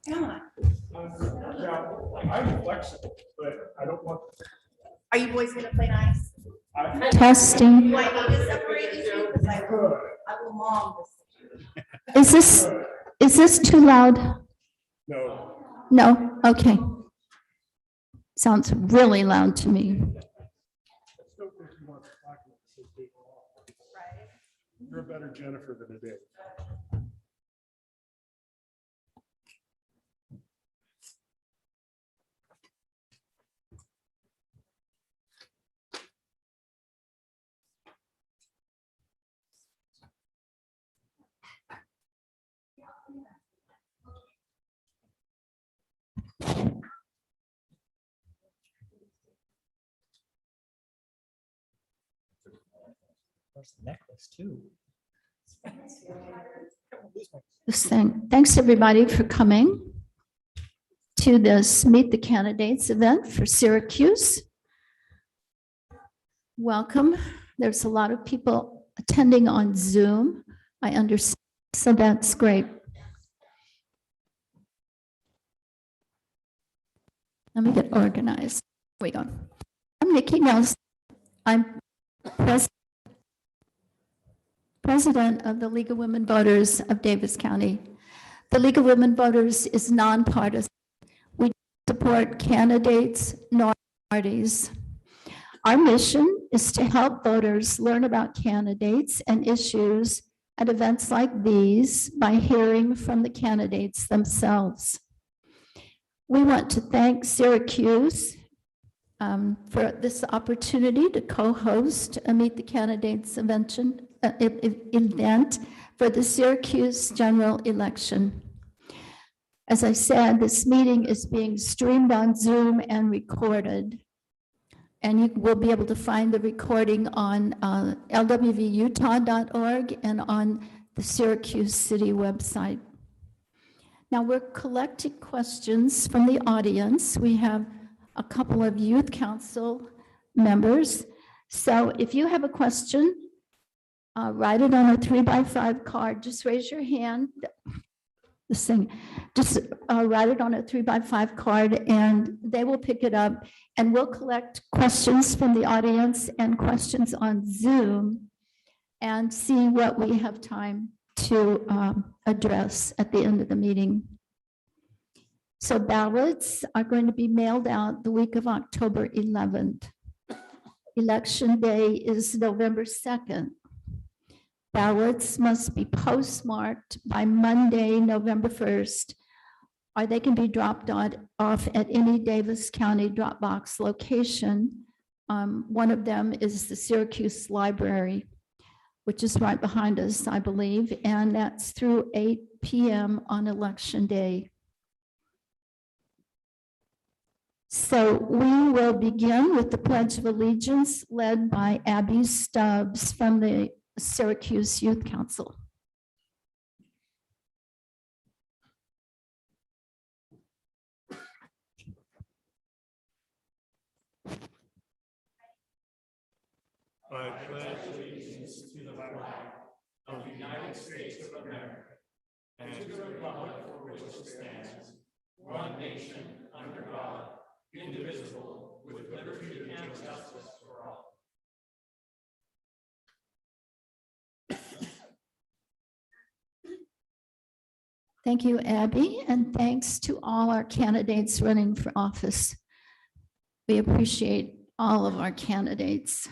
Yeah. Yeah, I'm flexible, but I don't want. Are you boys gonna play nice? Testing. Do I need to separate you two? Because I will mom this. Is this too loud? No. No? Okay. Sounds really loud to me. You're a better Jennifer than a Dave. There's the necklace too. Thanks everybody for coming to this Meet the Candidates event for Syracuse. Welcome. There's a lot of people attending on Zoom. I understand, so that's great. Let me get organized. Here we go. I'm Nikki Nelson. I'm president of the League of Women Voters of Davis County. The League of Women Voters is nonpartisan. We support candidates, nor parties. Our mission is to help voters learn about candidates and issues at events like these by hearing from the candidates themselves. We want to thank Syracuse for this opportunity to co-host a Meet the Candidates event for the Syracuse general election. As I said, this meeting is being streamed on Zoom and recorded. And you will be able to find the recording on lwvutah.org and on the Syracuse City website. Now we're collecting questions from the audience. We have a couple of youth council members. So if you have a question, write it on a 3x5 card. Just raise your hand. Just write it on a 3x5 card and they will pick it up, and we'll collect questions from the audience and questions on Zoom and see what we have time to address at the end of the meeting. So ballots are going to be mailed out the week of October 11th. Election day is November 2nd. Ballots must be postmarked by Monday, November 1st, or they can be dropped off at any Davis County drop box location. One of them is the Syracuse Library, which is right behind us, I believe, and that's through 8 p.m. on election day. So we will begin with the Pledge of Allegiance led by Abby Stubbs from the Syracuse Youth Council. I pledge allegiance to the flag of the United States of America and to the republic for which it stands, one nation under God, indivisible, with liberty and justice for all. Thank you, Abby, and thanks to all our candidates running for office. We appreciate all of our candidates.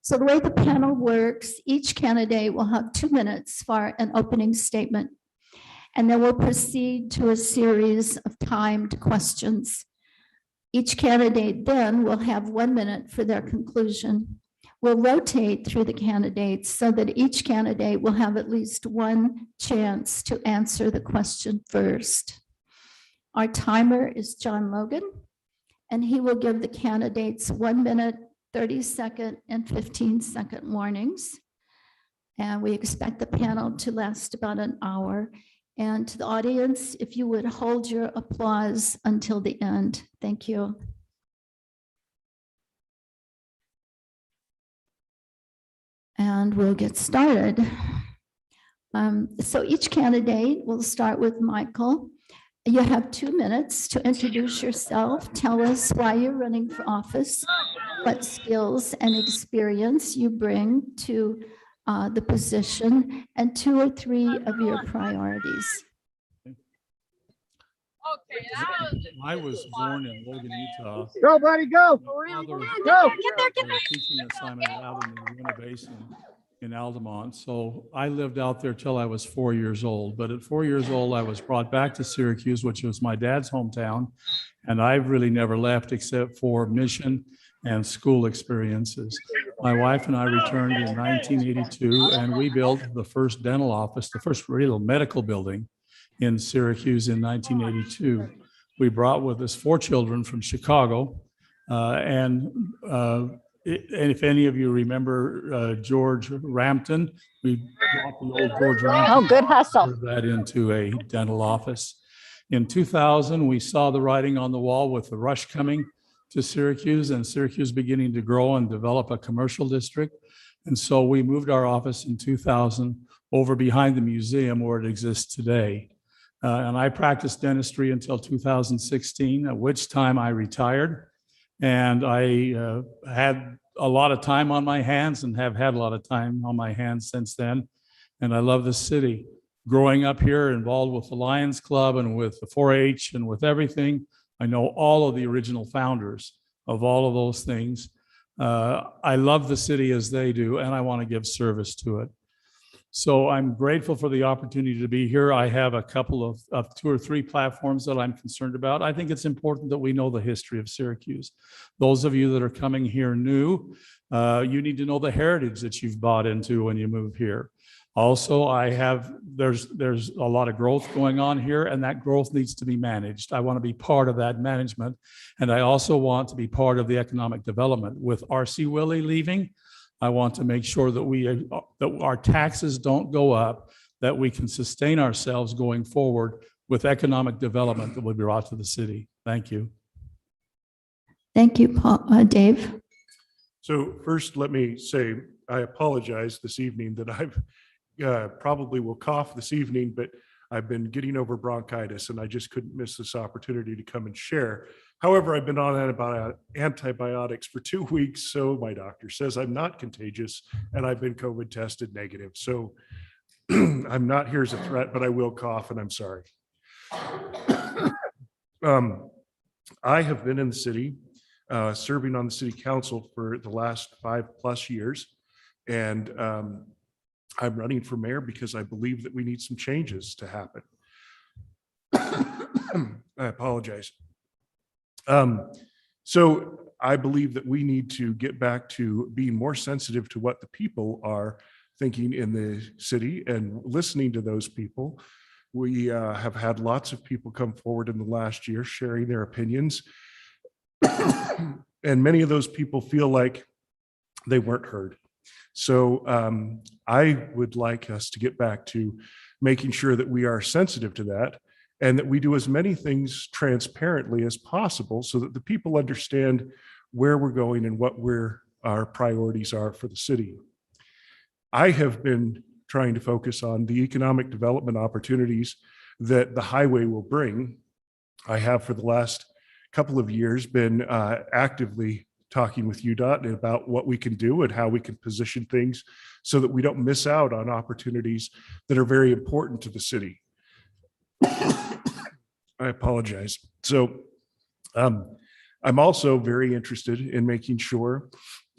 So the way the panel works, each candidate will have 2 minutes for an opening statement, and then we'll proceed to a series of timed questions. Each candidate then will have 1 minute for their conclusion. We'll rotate through the candidates so that each candidate will have at least one chance to answer the question first. Our timer is John Logan, and he will give the candidates 1 minute, 30-second, and 15-second warnings. And we expect the panel to last about an hour. And to the audience, if you would hold your applause until the end. Thank you. And we'll get started. So each candidate will start with Michael. You have 2 minutes to introduce yourself. Tell us why you're running for office, what skills and experience you bring to the position, and 2 or 3 of your priorities. I was born in Logan, Utah. Go, buddy, go. My father Go. had a teaching assignment out in the Uinta Basin in Altamont. So I lived out there till I was 4 years old. But at 4 years old, I was brought back to Syracuse, which was my dad's hometown. And I've really never left except for mission and school experiences. My wife and I returned in 1982, and we built the first dental office, the first real medical building in Syracuse in 1982. We brought with us 4 children from Chicago. And if any of you remember George Rampton, we brought the old George Rampton. Oh, good hustle. Turned that into a dental office. In 2000, we saw the writing on the wall with the rush coming to Syracuse and Syracuse beginning to grow and develop a commercial district. And so we moved our office in 2000 over behind the museum where it exists today. And I practiced dentistry until 2016, at which time I retired. And I had a lot of time on my hands and have had a lot of time on my hands since then. And I love the city. Growing up here, involved with the Lions Club and with the 4-H and with everything, I know all of the original founders of all of those things. I love the city as they do, and I want to give service to it. So I'm grateful for the opportunity to be here. I have a couple of 2 or 3 platforms that I'm concerned about. I think it's important that we know the history of Syracuse. Those of you that are coming here new, you need to know the heritage that you've bought into when you move here. Also, there's a lot of growth going on here, and that growth needs to be managed. I want to be part of that management, and I also want to be part of the economic development. With R.C. Willey leaving, I want to make sure that that our taxes don't go up, that we can sustain ourselves going forward with economic development that will be brought to the city. Thank you. Thank you, Paul, Dave. So first, let me say, I apologize this evening that I've probably will cough this evening, but I've been getting over bronchitis and I just couldn't miss this opportunity to come and share. However, I've been on antibiotics for 2 weeks, so my doctor says I'm not contagious and I've been COVID tested negative. So I'm not here as a threat, but I will cough and I'm sorry. I have been in the city, serving on the city council for the last 5+ years. And I'm running for mayor because I believe that we need some changes to happen. I apologize. So I believe that we need to get back to being more sensitive to what the people are thinking in the city and listening to those people. We have had lots of people come forward in the last year sharing their opinions. And many of those people feel like they weren't heard. So I would like us to get back to making sure that we are sensitive to that and that we do as many things transparently as possible so that the people understand where we're going and what our priorities are for the city. I have been trying to focus on the economic development opportunities that the highway will bring. I have for the last couple of years been actively talking with UDOT about what we can do and how we can position things so that we don't miss out on opportunities that are very important to the city. I apologize. So I'm also very interested in making sure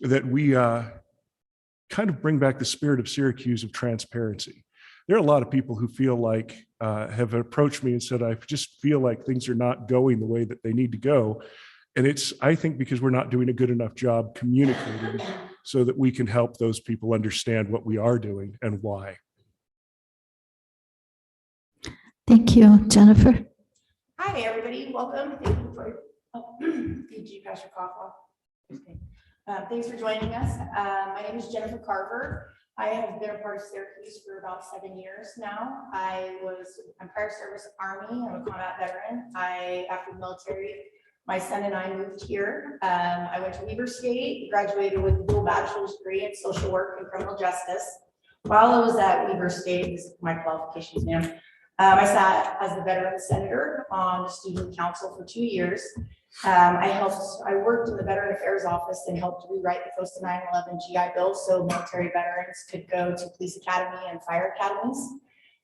that we kind of bring back the spirit of Syracuse of transparency. There are a lot of people who feel like, have approached me and said, I just feel like things are not going the way that they need to go. And it's, I think, because we're not doing a good enough job communicating so that we can help those people understand what we are doing and why. Thank you, Jennifer. Hi, everybody. Welcome. Thank you for, did you pass your cough off? Okay. Thanks for joining us. My name is Jennifer Carver. I have been a part of Syracuse for about 7 years now. I'm prior service Army. I'm a combat veteran. After the military, my son and I moved here. I went to Weber State, graduated with a dual bachelor's degree in social work and criminal justice. While I was at Weber State, this is my qualifications, ma'am, I sat as the veteran senator on the student council for 2 years. I worked in the Veteran Affairs Office and helped rewrite the post 9/11 GI Bill so military veterans could go to police academy and fire academies.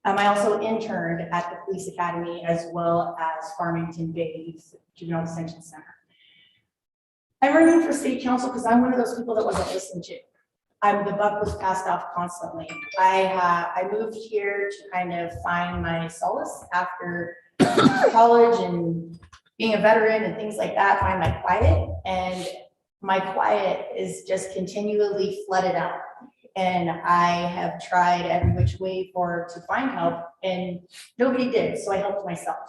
I also interned at the police academy as well as Farmington Bay Juvenile Detention Center. I'm running for city council because I'm one of those people that wasn't listened to. The buck was passed off constantly. I moved here to kind of find my solace after college and being a veteran and things like that, find my quiet, and my quiet is just continually flooded out. And I have tried every which way to find help, and nobody did, so I helped myself.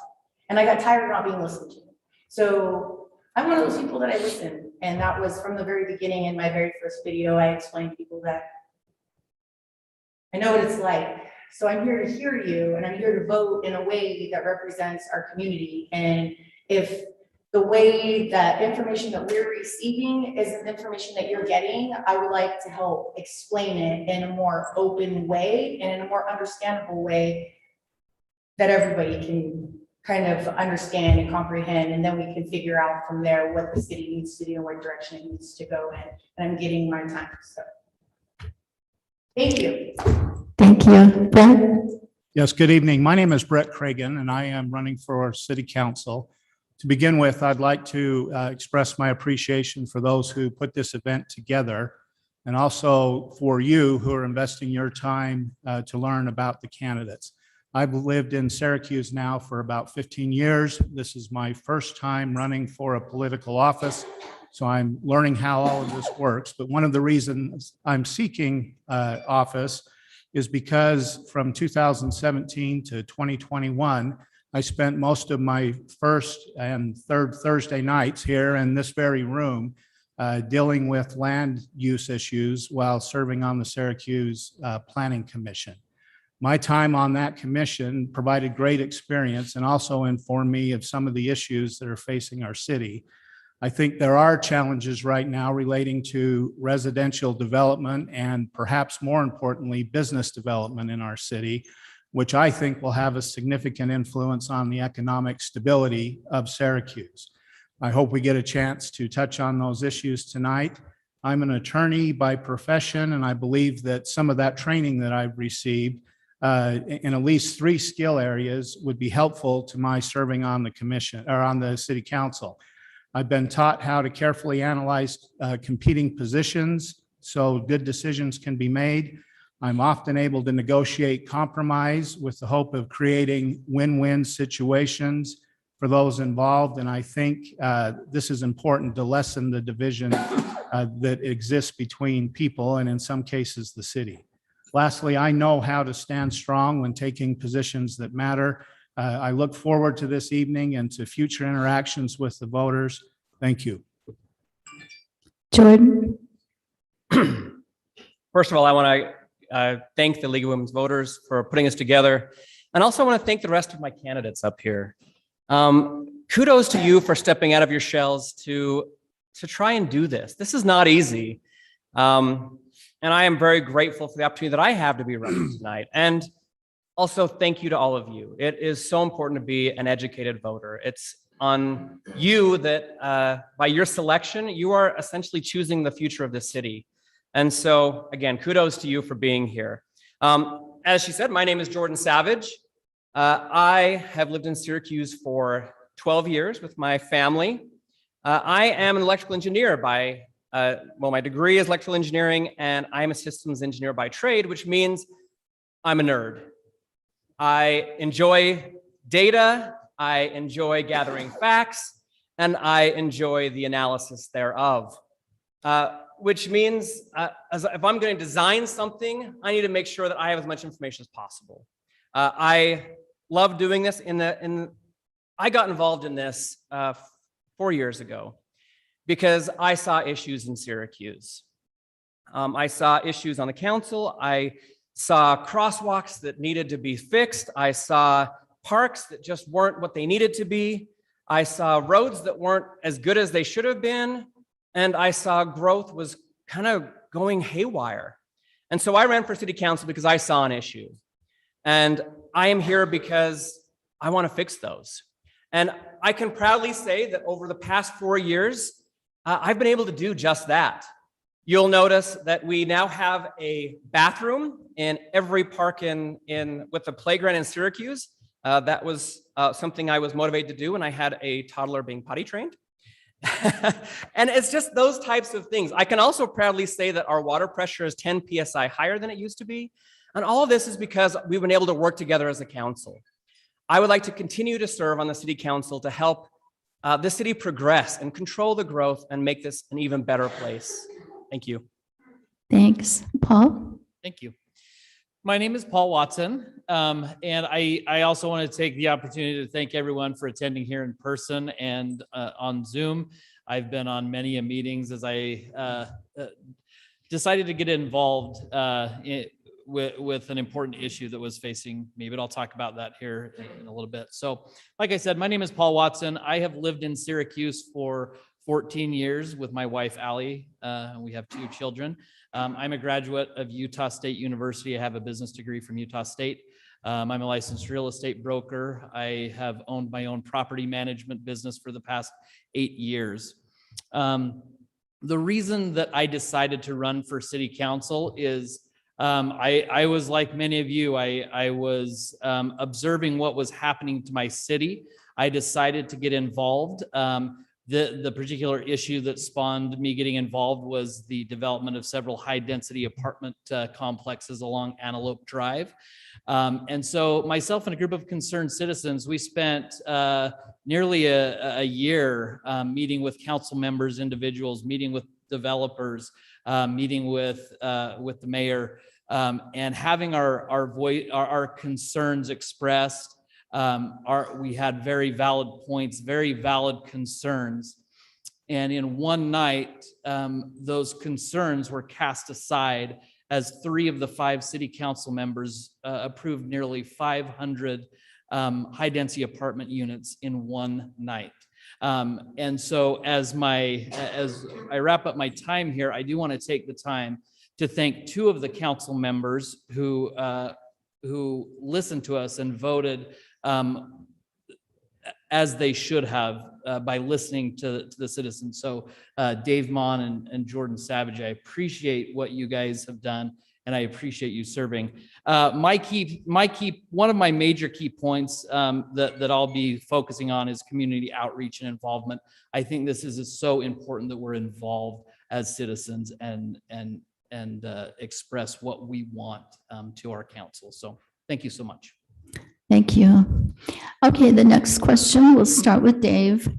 And I got tired of not being listened to. So I'm one of those people that I listen, and that was from the very beginning. In my very first video, I explained to people that I know what it's like. So I'm here to hear you, and I'm here to vote in a way that represents our community. And if the way that information that we're receiving is the information that you're getting, I would like to help explain it in a more open way and in a more understandable way that everybody can kind of understand and comprehend, and then we can figure out from there what the city needs to do and what direction it needs to go in. And I'm getting my time, so. Thank you. Thank you. Brett? Yes, good evening. My name is Brett Cragen, and I am running for City Council. To begin with, I'd like to express my appreciation for those who put this event together, and also for you who are investing your time to learn about the candidates. I've lived in Syracuse now for about 15 years. This is my first time running for a political office, so I'm learning how all of this works. But one of the reasons I'm seeking office is because from 2017 to 2021, I spent most of my first and third Thursday nights here in this very room dealing with land use issues while serving on the Syracuse Planning Commission. My time on that commission provided great experience and also informed me of some of the issues that are facing our city. I think there are challenges right now relating to residential development and perhaps more importantly, business development in our city, which I think will have a significant influence on the economic stability of Syracuse. I hope we get a chance to touch on those issues tonight. I'm an attorney by profession, and I believe that some of that training that I've received in at least 3 skill areas would be helpful to my serving on the commission or on the city council. I've been taught how to carefully analyze competing positions so good decisions can be made. I'm often able to negotiate compromise with the hope of creating win-win situations for those involved. And I think this is important to lessen the division that exists between people and in some cases the city. Lastly, I know how to stand strong when taking positions that matter. I look forward to this evening and to future interactions with the voters. Thank you. Jordan? First of all, I want to thank the League of Women's Voters for putting us together. And also I want to thank the rest of my candidates up here. Kudos to you for stepping out of your shells to try and do this. This is not easy. And I am very grateful for the opportunity that I have to be running tonight. And also thank you to all of you. It is so important to be an educated voter. It's on you that by your selection, you are essentially choosing the future of this city. And so again, kudos to you for being here. As she said, my name is Jordan Savage. I have lived in Syracuse for 12 years with my family. I am an electrical engineer by, my degree is electrical engineering, and I'm a systems engineer by trade, which means I'm a nerd. I enjoy data, I enjoy gathering facts, and I enjoy the analysis thereof. Which means if I'm going to design something, I need to make sure that I have as much information as possible. I love doing this. I got involved in this 4 years ago because I saw issues in Syracuse. I saw issues on the council. I saw crosswalks that needed to be fixed. I saw parks that just weren't what they needed to be. I saw roads that weren't as good as they should have been. And I saw growth was kind of going haywire. And so I ran for city council because I saw an issue. And I am here because I want to fix those. And I can proudly say that over the past 4 years, I've been able to do just that. You'll notice that we now have a bathroom in every park with the playground in Syracuse. That was something I was motivated to do when I had a toddler being potty trained. And it's just those types of things. I can also proudly say that our water pressure is 10 PSI higher than it used to be. And all of this is because we've been able to work together as a council. I would like to continue to serve on the city council to help the city progress and control the growth and make this an even better place. Thank you. Thanks. Paul? Thank you. My name is Paul Watson, and I also want to take the opportunity to thank everyone for attending here in person and on Zoom. I've been on many meetings as I decided to get involved with an important issue that was facing me, but I'll talk about that here in a little bit. So, like I said, my name is Paul Watson. I have lived in Syracuse for 14 years with my wife, Allie. We have 2 children. I'm a graduate of Utah State University. I have a business degree from Utah State. I'm a licensed real estate broker. I have owned my own property management business for the past 8 years. The reason that I decided to run for city council is I was like many of you. I was observing what was happening to my city. I decided to get involved. The particular issue that spawned me getting involved was the development of several high-density apartment complexes along Antelope Drive. And so myself and a group of concerned citizens, we spent nearly a year meeting with council members, individuals, meeting with developers, meeting with the mayor, and having our concerns expressed. We had very valid points, very valid concerns. And in one night, those concerns were cast aside as 3 of the 5 city council members approved nearly 500 high-density apartment units in one night. And so as I wrap up my time here, I do want to take the time to thank 2 of the council members who listened to us and voted as they should have by listening to the citizens. So Dave Mon and Jordan Savage, I appreciate what you guys have done, and I appreciate you serving. One of my major key points that I'll be focusing on is community outreach and involvement. I think this is so important that we're involved as citizens and express what we want to our council. So thank you so much. Thank you. Okay, the next question, we'll start with Dave,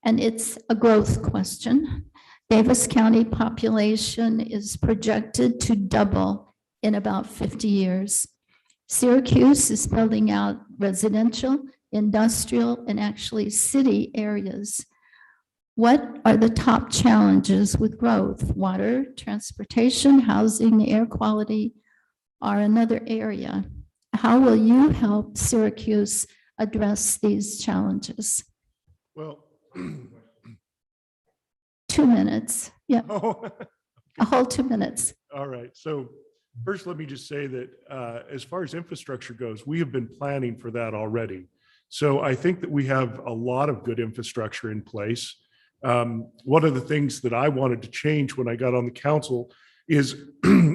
and it's a growth question. Davis County population is projected to double in about 50 years. Syracuse is building out residential, industrial, and actually city areas. What are the top challenges with growth? Water, transportation, housing, air quality are another area. How will you help Syracuse address these challenges? Well, 2 minutes. Yeah, oh, a whole 2 minutes. all right. So first, let me just say that as far as infrastructure goes, we have been planning for that already. So I think that we have a lot of good infrastructure in place. One of the things that I wanted to change when I got on the council is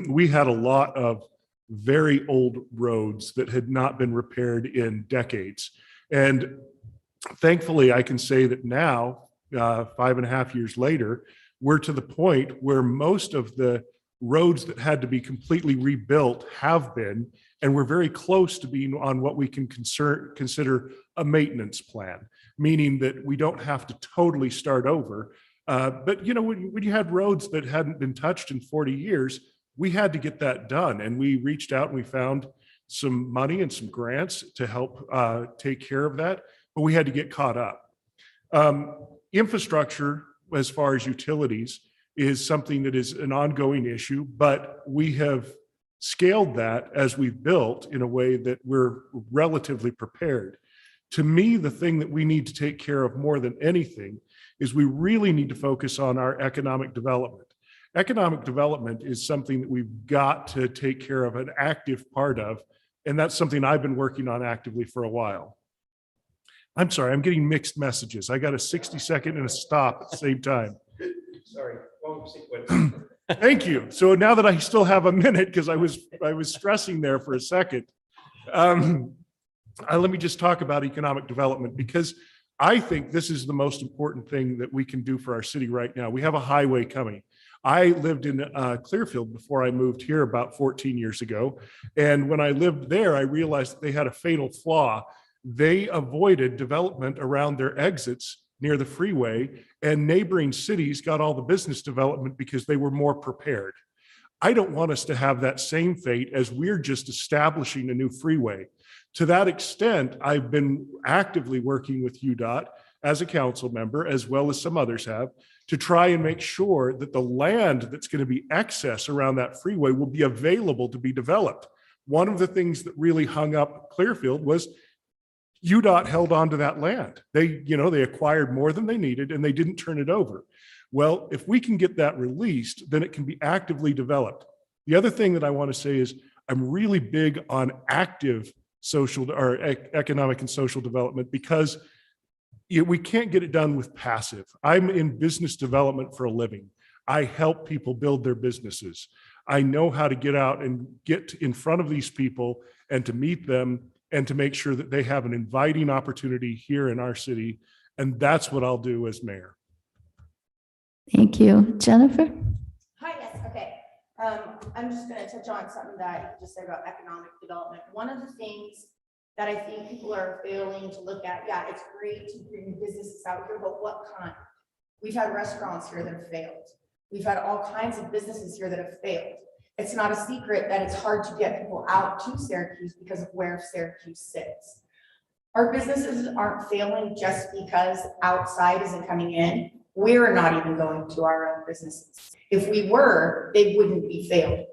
we had a lot of very old roads that had not been repaired in decades. And thankfully, I can say that now, 5.5 years later, we're to the point where most of the roads that had to be completely rebuilt have been, and we're very close to being on what we can consider a maintenance plan, meaning that we don't have to totally start over. But you know, when you had roads that hadn't been touched in 40 years, we had to get that done. And we reached out and we found some money and some grants to help take care of that, but we had to get caught up. Infrastructure, as far as utilities, is something that is an ongoing issue, but we have scaled that as we've built in a way that we're relatively prepared. To me, the thing that we need to take care of more than anything is we really need to focus on our economic development. Economic development is something that we've got to take care of, an active part of, And that's something I've been working on actively for a while. I'm sorry, I'm getting mixed messages. I got a 60-second and a stop at the same time. Sorry, wrong sequence. Thank you. So now that I still have a minute, because I was stressing there for a second, let me just talk about economic development, because I think this is the most important thing that we can do for our city right now. We have a highway coming. I lived in Clearfield before I moved here about 14 years ago. And when I lived there, I realized that they had a fatal flaw. They avoided development around their exits near the freeway, and neighboring cities got all the business development because they were more prepared. I don't want us to have that same fate as we're just establishing a new freeway. To that extent, I've been actively working with UDOT as a council member, as well as some others have, to try and make sure that the land that's going to be excess around that freeway will be available to be developed. One of the things that really hung up Clearfield was UDOT held on to that land. They acquired more than they needed and they didn't turn it over. Well, if we can get that released, then it can be actively developed. The other thing that I want to say is I'm really big on active social or economic and social development, because we can't get it done with passive. I'm in business development for a living. I help people build their businesses. I know how to get out and get in front of these people and to meet them and to make sure that they have an inviting opportunity here in our city. And that's what I'll do as mayor. Thank you. Jennifer? Hi, yes, okay. I'm just gonna touch on something that you just said about economic development. One of the things that I think people are failing to look at, yeah, it's great to bring businesses out here, but what kind? We've had restaurants here that have failed. We've had all kinds of businesses here that have failed. It's not a secret that it's hard to get people out to Syracuse because of where Syracuse sits. Our businesses aren't failing just because outside isn't coming in. We're not even going to our own businesses. If we were, they wouldn't be failing.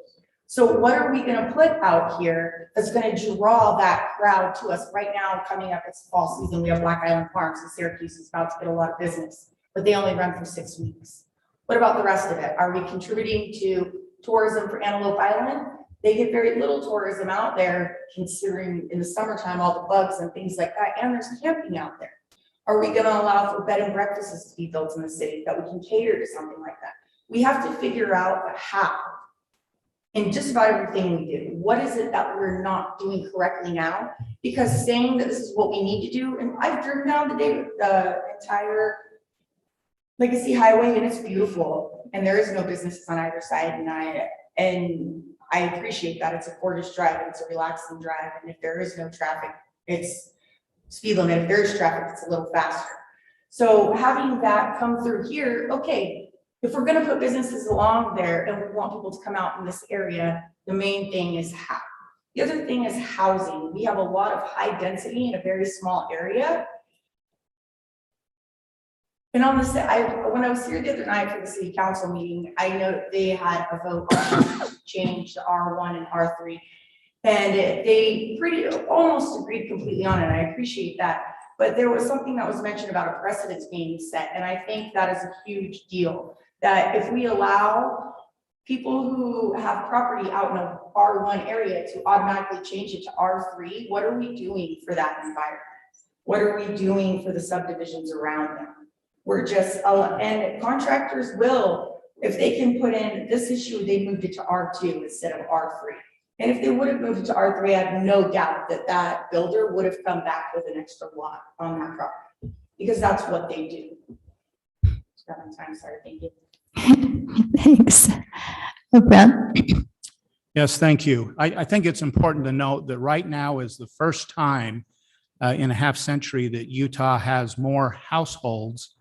So what are we going to put out here that's going to draw that crowd to us? Right now, coming up, it's fall season. We have Black Island Farms, and Syracuse is about to get a lot of business, but they only run for 6 weeks. What about the rest of it? Are we contributing to tourism for Antelope Island? They get very little tourism out there, considering in the summertime all the bugs and things like that, and there's camping out there. Are we going to allow for bed and breakfasts to be built in the city that we can cater to something like that? We have to figure out how. In just about everything we do, what is it that we're not doing correctly now? Because saying that this is what we need to do, and I've driven down the entire Legacy Highway, and it's beautiful, and there is no businesses on either side, and I appreciate that. It's a gorgeous drive, and it's a relaxing drive, and if there is no traffic, it's speed limit. If there is traffic, it's a little faster. So having that come through here, okay, if we're going to put businesses along there and we want people to come out in this area, the main thing is how. The other thing is housing. We have a lot of high density in a very small area. And on this, when I was here the other night for the city council meeting, I know they had a vote to change the R1 and R3. And they almost agreed completely on it. I appreciate that. But there was something that was mentioned about a precedence being set. And I think that is a huge deal. That if we allow people who have property out in a R1 area to automatically change it to R3, what are we doing for that environment? What are we doing for the subdivisions around them? We're just, and contractors will, if they can put in this issue, they moved it to R2 instead of R3. And if they would have moved it to R3, I have no doubt that that builder would have come back with an extra lot on that property, because that's what they do. Time, sorry, thank you. Thanks. Brent? Yes, thank you. I think it's important to note that right now is the first time in a half century that Utah has more households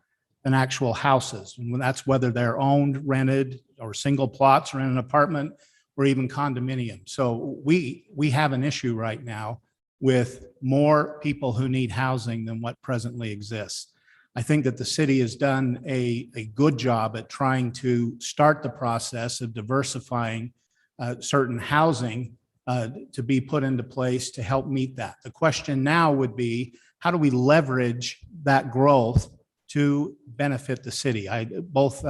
than actual houses. And that's whether they're owned, rented, or single plots, or in an apartment, or even condominium. So we have an issue right now with more people who need housing than what presently exists. I think that the city has done a good job at trying to start the process of diversifying certain housing to be put into place to help meet that. The question now would be, how do we leverage that growth to benefit the city? Both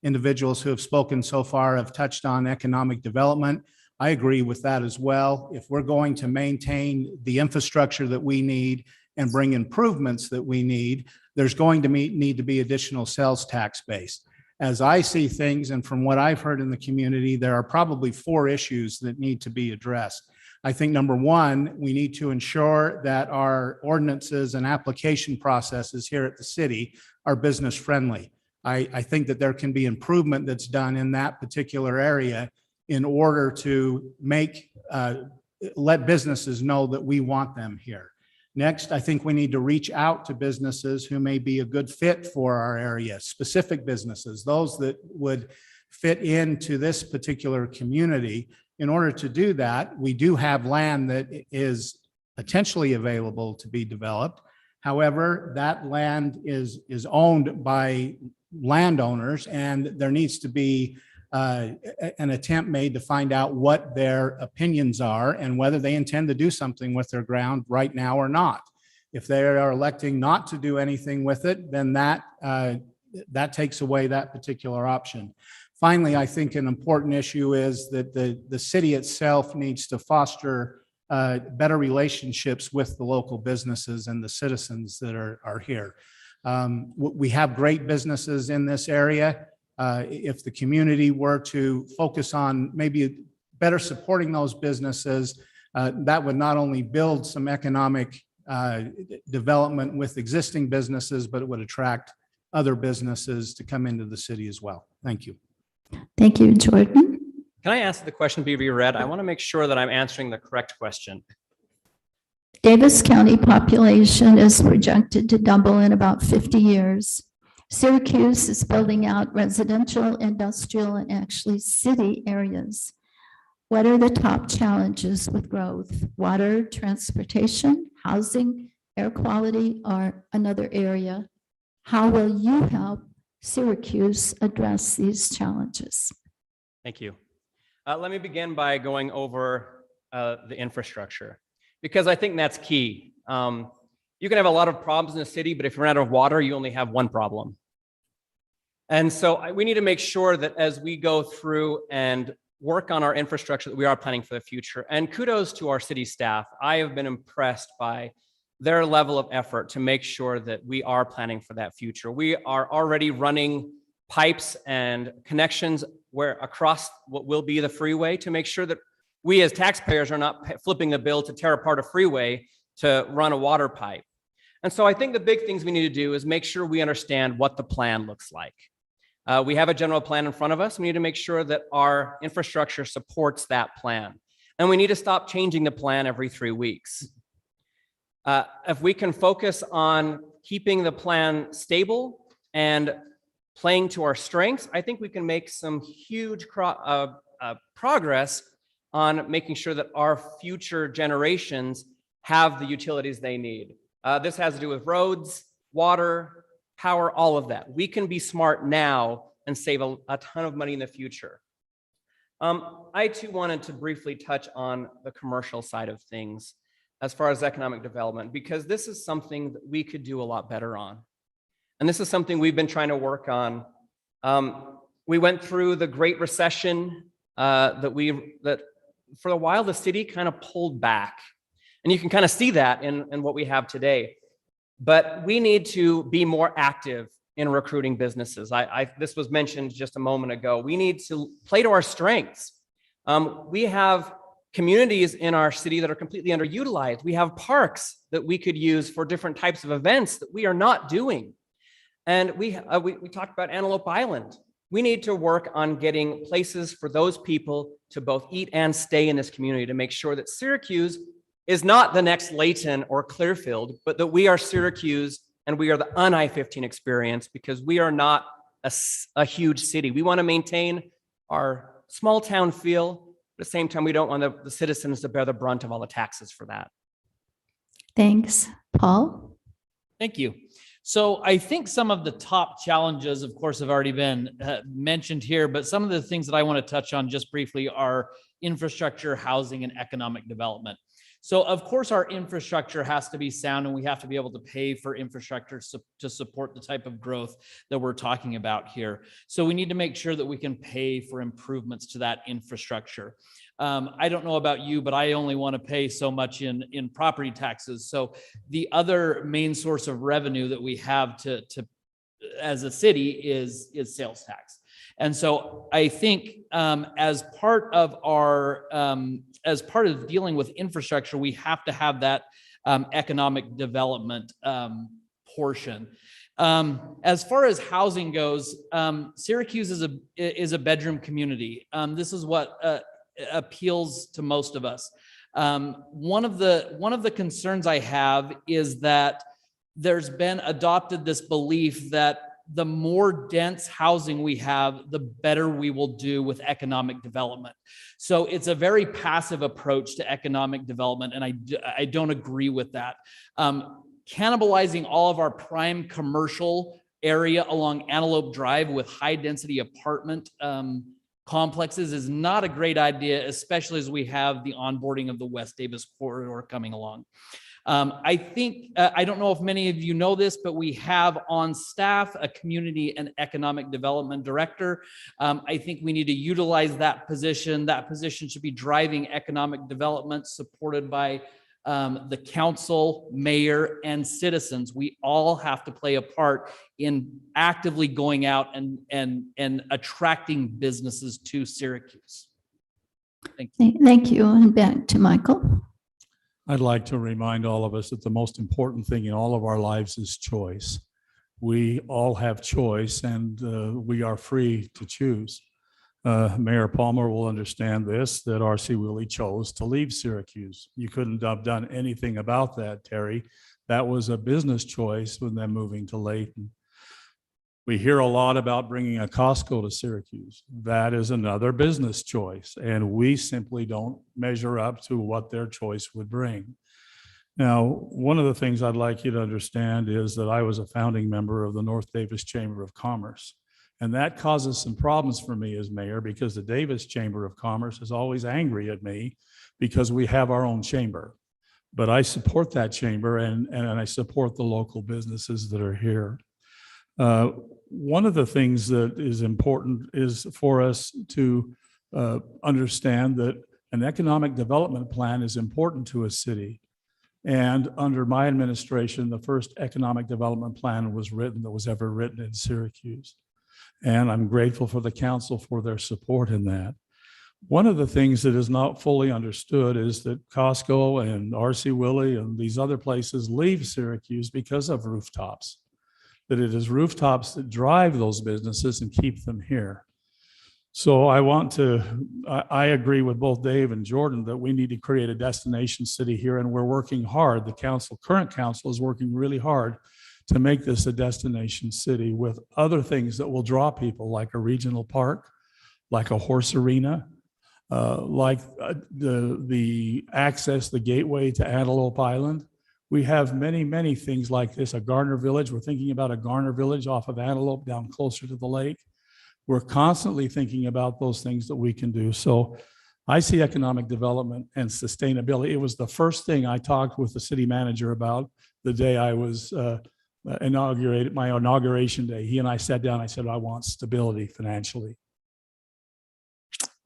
individuals who have spoken so far have touched on economic development. I agree with that as well. If we're going to maintain the infrastructure that we need and bring improvements that we need, there's going to need to be additional sales tax base. As I see things, and from what I've heard in the community, there are probably 4 issues that need to be addressed. I think number one, we need to ensure that our ordinances and application processes here at the city are business friendly. I think that there can be improvement that's done in that particular area in order to let businesses know that we want them here. Next, I think we need to reach out to businesses who may be a good fit for our area, specific businesses, those that would fit into this particular community. In order to do that, we do have land that is potentially available to be developed. However, that land is owned by landowners, and there needs to be an attempt made to find out what their opinions are and whether they intend to do something with their ground right now or not. If they are electing not to do anything with it, then that takes away that particular option. Finally, I think an important issue is that the city itself needs to foster better relationships with the local businesses and the citizens that are here. We have great businesses in this area. If the community were to focus on maybe better supporting those businesses, that would not only build some economic development with existing businesses, but it would attract other businesses to come into the city as well. Thank you. Thank you, Jordan. Can I ask the question be reread? I want to make sure that I'm answering the correct question. Davis County population is projected to double in about 50 years. Syracuse is building out residential, industrial, and actually city areas. What are the top challenges with growth? Water, transportation, housing, air quality, or another area? How will you help Syracuse address these challenges? Thank you. Let me begin by going over the infrastructure, because I think that's key. You can have a lot of problems in the city, but if you're out of water, you only have one problem. And so we need to make sure that as we go through and work on our infrastructure, that we are planning for the future. And kudos to our city staff. I have been impressed by their level of effort to make sure that we are planning for that future. We are already running pipes and connections across what will be the freeway to make sure that we as taxpayers are not flipping the bill to tear apart a freeway to run a water pipe. And so I think the big things we need to do is make sure we understand what the plan looks like. We have a general plan in front of us. We need to make sure that our infrastructure supports that plan. And we need to stop changing the plan every 3 weeks. If we can focus on keeping the plan stable and playing to our strengths, I think we can make some huge progress on making sure that our future generations have the utilities they need. This has to do with roads, water, power, all of that. We can be smart now and save a ton of money in the future. I too wanted to briefly touch on the commercial side of things as far as economic development, because this is something that we could do a lot better on. And this is something we've been trying to work on. We went through the Great Recession that for a while the city kind of pulled back. And you can kind of see that in what we have today. But we need to be more active in recruiting businesses. This was mentioned just a moment ago. We need to play to our strengths. We have communities in our city that are completely underutilized. We have parks that we could use for different types of events that we are not doing. And we talked about Antelope Island. We need to work on getting places for those people to both eat and stay in this community to make sure that Syracuse is not the next Layton or Clearfield, but that we are Syracuse and we are the un-I-15 experience, because we are not a huge city. We want to maintain our small town feel. At the same time, we don't want the citizens to bear the brunt of all the taxes for that. Thanks. Paul? Thank you. So I think some of the top challenges, of course, have already been mentioned here, but some of the things that I want to touch on just briefly are infrastructure, housing, and economic development. So of course, our infrastructure has to be sound, and we have to be able to pay for infrastructure to support the type of growth that we're talking about here. So we need to make sure that we can pay for improvements to that infrastructure. I don't know about you, but I only want to pay so much in property taxes. So the other main source of revenue that we have to as a city is sales tax. And so I think as part of dealing with infrastructure, we have to have that economic development portion. As far as housing goes, Syracuse is a bedroom community. This is what appeals to most of us. One of the concerns I have is that there's been adopted this belief that the more dense housing we have, the better we will do with economic development. So it's a very passive approach to economic development, and I don't agree with that. Cannibalizing all of our prime commercial area along Antelope Drive with high density apartment complexes is not a great idea, especially as we have the onboarding of the West Davis corridor coming along. I think, I don't know if many of you know this, but we have on staff a community and economic development director. I think we need to utilize that position. That position should be driving economic development supported by the council, mayor, and citizens. We all have to play a part in actively going out and attracting businesses to Syracuse. Thank you. Thank you. And back to Michael. I'd like to remind all of us that the most important thing in all of our lives is choice. We all have choice, and we are free to choose. Mayor Palmer will understand this, that R.C. Willey chose to leave Syracuse. You couldn't have done anything about that, Terry. That was a business choice with them moving to Layton. We hear a lot about bringing a Costco to Syracuse. That is another business choice, and we simply don't measure up to what their choice would bring. Now, one of the things I'd like you to understand is that I was a founding member of the North Davis Chamber of Commerce, and that causes some problems for me as mayor because the Davis Chamber of Commerce is always angry at me because we have our own chamber. But I support that chamber, and I support the local businesses that are here. One of the things that is important is for us to understand that an economic development plan is important to a city. And under my administration, the first economic development plan was written that was ever written in Syracuse. And I'm grateful for the council for their support in that. One of the things that is not fully understood is that Costco and R.C. Willey and these other places leave Syracuse because of rooftops. That it is rooftops that drive those businesses and keep them here. So I agree with both Dave and Jordan that we need to create a destination city here, and we're working hard. The current council is working really hard to make this a destination city with other things that will draw people, like a regional park, like a horse arena, like the access, the gateway to Antelope Island. We have many, many things like this. A Garner Village, we're thinking about a Garner Village off of Antelope down closer to the lake. We're constantly thinking about those things that we can do. So I see economic development and sustainability. It was the first thing I talked with the city manager about the day I was inaugurated, my inauguration day. He and I sat down, I said, I want stability financially.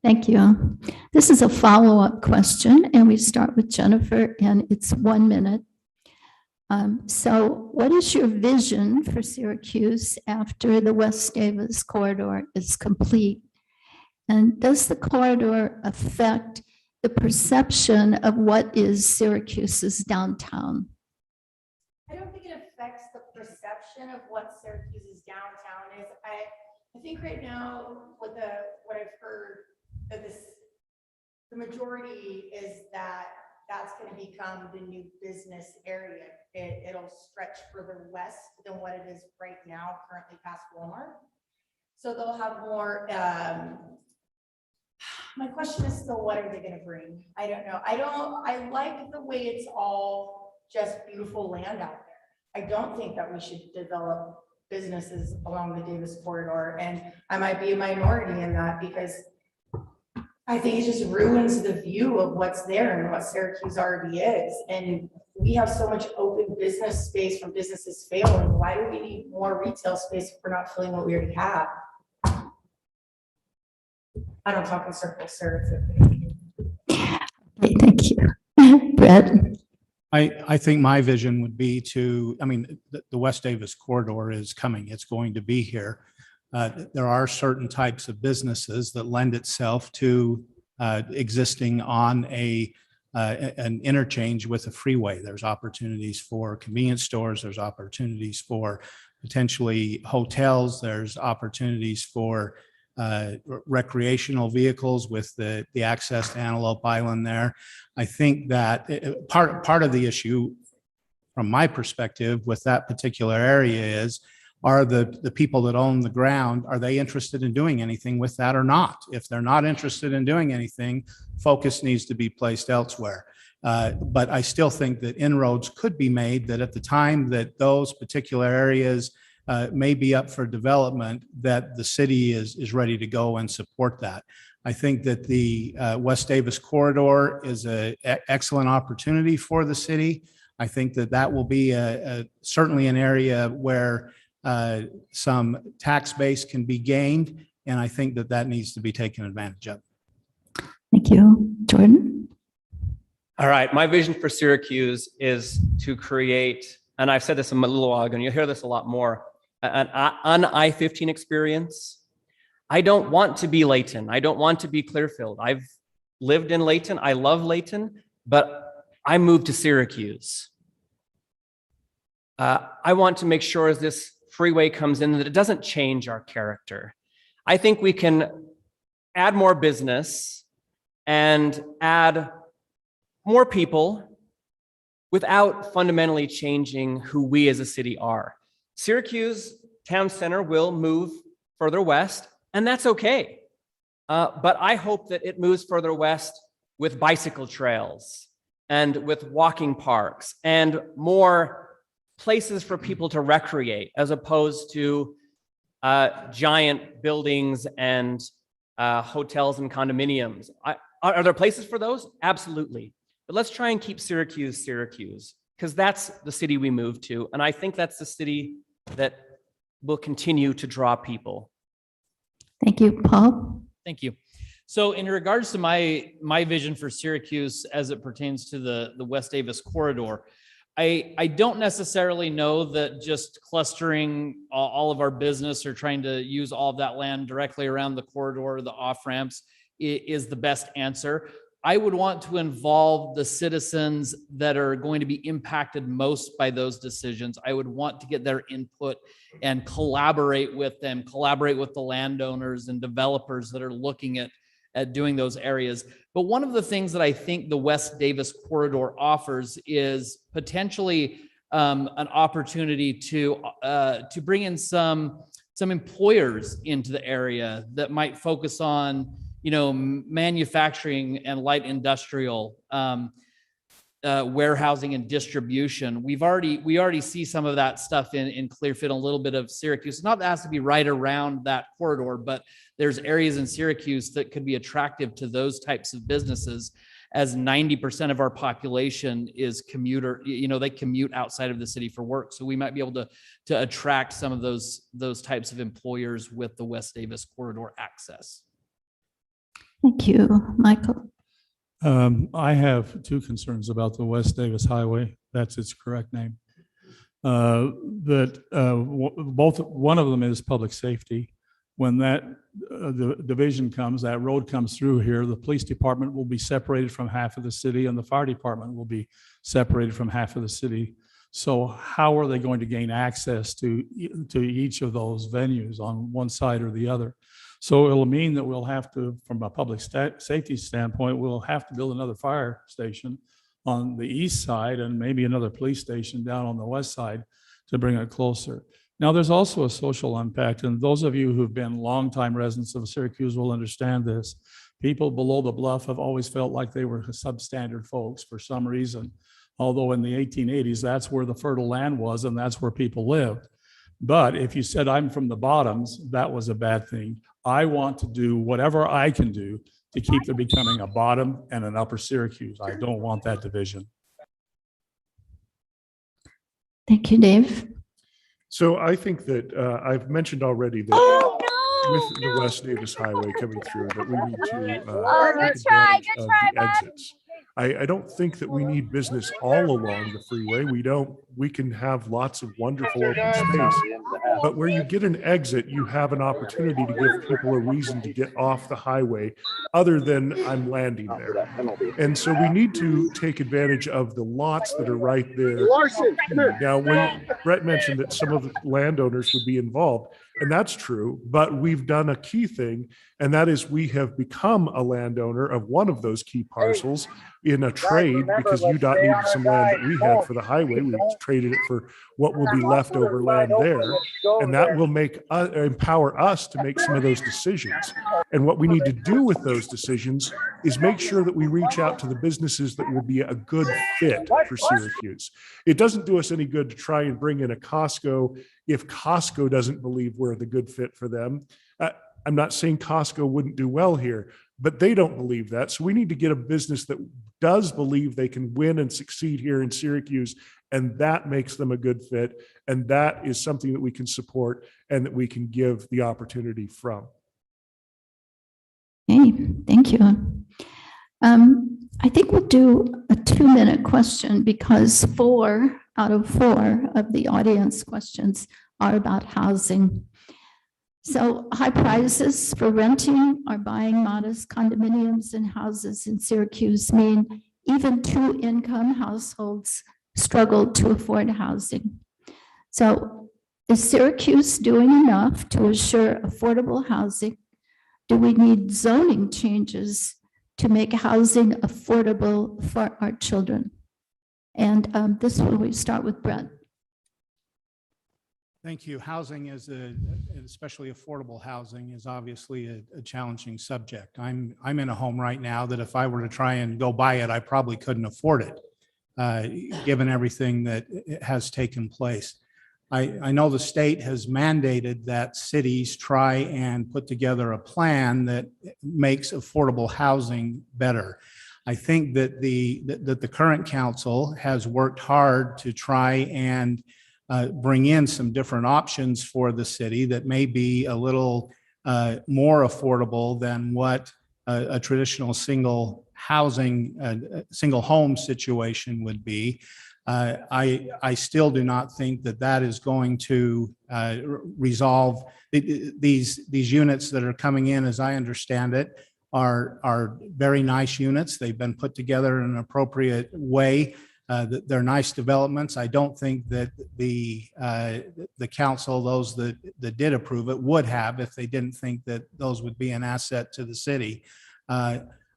Thank you. This is a follow-up question, and we start with Jennifer, and it's 1 minute. So what is your vision for Syracuse after the West Davis corridor is complete? And does the corridor affect the perception of what is Syracuse's downtown? I don't think it affects the perception of what Syracuse's downtown is. I think right now with what I've heard that the majority is that that's going to become the new business area. It'll stretch further west than what it is right now, currently past Walmart. So they'll have more. My question is still, what are they going to bring? I don't know. I like the way it's all just beautiful land out there. I don't think that we should develop businesses along the Davis corridor, and I might be a minority in that because I think it just ruins the view of what's there and what Syracuse already is. And we have so much open business space from businesses failing. Why do we need more retail space if we're not filling what we already have? I don't talk in circles, sir. Okay, thank you. Brett? I think my vision would be to, I mean, the West Davis corridor is coming. It's going to be here. There are certain types of businesses that lend itself to existing on an interchange with a freeway. There's opportunities for convenience stores. There's opportunities for potentially hotels. There's opportunities for recreational vehicles with the access to Antelope Island there. I think that part of the issue from my perspective with that particular area is, are the people that own the ground, are they interested in doing anything with that or not? If they're not interested in doing anything, focus needs to be placed elsewhere. But I still think that inroads could be made, that at the time that those particular areas may be up for development, that the city is ready to go and support that. I think that the West Davis corridor is an excellent opportunity for the city. I think that that will be certainly an area where some tax base can be gained, and I think that that needs to be taken advantage of. Thank you. Jordan? All right, my vision for Syracuse is to create, and I've said this a little while ago, and you'll hear this a lot more, an I-15 experience. I don't want to be Layton. I don't want to be Clearfield. I've lived in Layton. I love Layton, but I moved to Syracuse. I want to make sure as this freeway comes in that it doesn't change our character. I think we can add more business and add more people without fundamentally changing who we as a city are. Syracuse Town Center will move further west, and that's okay. But I hope that it moves further west with bicycle trails and with walking parks and more places for people to recreate, as opposed to giant buildings and hotels and condominiums. Are there places for those? Absolutely. But let's try and keep Syracuse, Syracuse, because that's the city we moved to. And I think that's the city that will continue to draw people. Thank you. Paul? Thank you. So in regards to my vision for Syracuse as it pertains to the West Davis corridor, I don't necessarily know that just clustering all of our business or trying to use all of that land directly around the corridor, the off-ramps, is the best answer. I would want to involve the citizens that are going to be impacted most by those decisions. I would want to get their input and collaborate with them, collaborate with the landowners and developers that are looking at doing those areas. But one of the things that I think the West Davis corridor offers is potentially an opportunity to bring in some employers into the area that might focus on, manufacturing and light industrial, warehousing and distribution. We already see some of that stuff in Clearfield, a little bit of Syracuse. Not that it has to be right around that corridor, but there's areas in Syracuse that could be attractive to those types of businesses, as 90% of our population is commuter. They commute outside of the city for work. So we might be able to attract some of those types of employers with the West Davis corridor access. Thank you. Michael? I have two concerns about the West Davis Highway. That's its correct name. One of them is public safety. When the division comes, that road comes through here, the police department will be separated from half of the city and the fire department will be separated from half of the city. So how are they going to gain access to each of those venues on one side or the other? So it'll mean that we'll have to, from a public safety standpoint, we'll have to build another fire station on the east side and maybe another police station down on the west side to bring it closer. Now, there's also a social impact, and those of you who've been longtime residents of Syracuse will understand this. People below the bluff have always felt like they were substandard folks for some reason, although in the 1880s, that's where the fertile land was and that's where people lived. But if you said, I'm from the bottoms, that was a bad thing. I want to do whatever I can do to keep there becoming a bottom and an upper Syracuse. I don't want that division. Thank you, Dave. So I think that I've mentioned already that with the West Davis Highway coming through, that we need to take advantage of the exits. I don't think that we need business all along the freeway. We can have lots of wonderful open space. But where you get an exit, you have an opportunity to give people a reason to get off the highway other than I'm landing there. And so we need to take advantage of the lots that are right there. Now, when Brett mentioned that some of the landowners would be involved, and that's true, but we've done a key thing, and that is we have become a landowner of one of those key parcels in a trade because UDOT needed some land that we had for the highway. We traded it for what will be leftover land there. And that will empower us to make some of those decisions. And what we need to do with those decisions is make sure that we reach out to the businesses that will be a good fit for Syracuse. It doesn't do us any good to try and bring in a Costco if Costco doesn't believe we're the good fit for them. I'm not saying Costco wouldn't do well here, but they don't believe that. So we need to get a business that does believe they can win and succeed here in Syracuse, and that makes them a good fit. And that is something that we can support and that we can give the opportunity from. Okay, thank you. I think we'll do a 2-minute question because 4 out of 4 of the audience questions are about housing. So high prices for renting or buying modest condominiums and houses in Syracuse mean even 2-income households struggle to afford housing. So is Syracuse doing enough to assure affordable housing? Do we need zoning changes to make housing affordable for our children? And this will we start with Brett. Thank you. Housing is especially affordable housing is obviously a challenging subject. I'm in a home right now that if I were to try and go buy it, I probably couldn't afford it, given everything that has taken place. I know the state has mandated that cities try and put together a plan that makes affordable housing better. I think that the current council has worked hard to try and bring in some different options for the city that may be a little more affordable than what a traditional single home situation would be. I still do not think that is going to resolve these units that are coming in, as I understand it, are very nice units. They've been put together in an appropriate way. They're nice developments. I don't think that the council, those that did approve it, would have if they didn't think that those would be an asset to the city.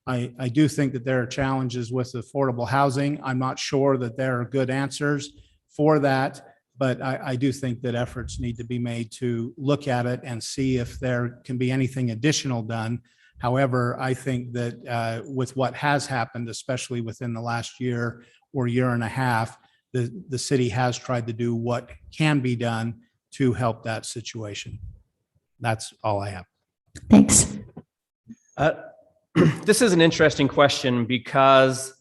I do think that there are challenges with affordable housing. I'm not sure that there are good answers for that, but I do think that efforts need to be made to look at it and see if there can be anything additional done. However, I think that with what has happened, especially within the last year or year and a half, the city has tried to do what can be done to help that situation. That's all I have. Thanks. This is an interesting question because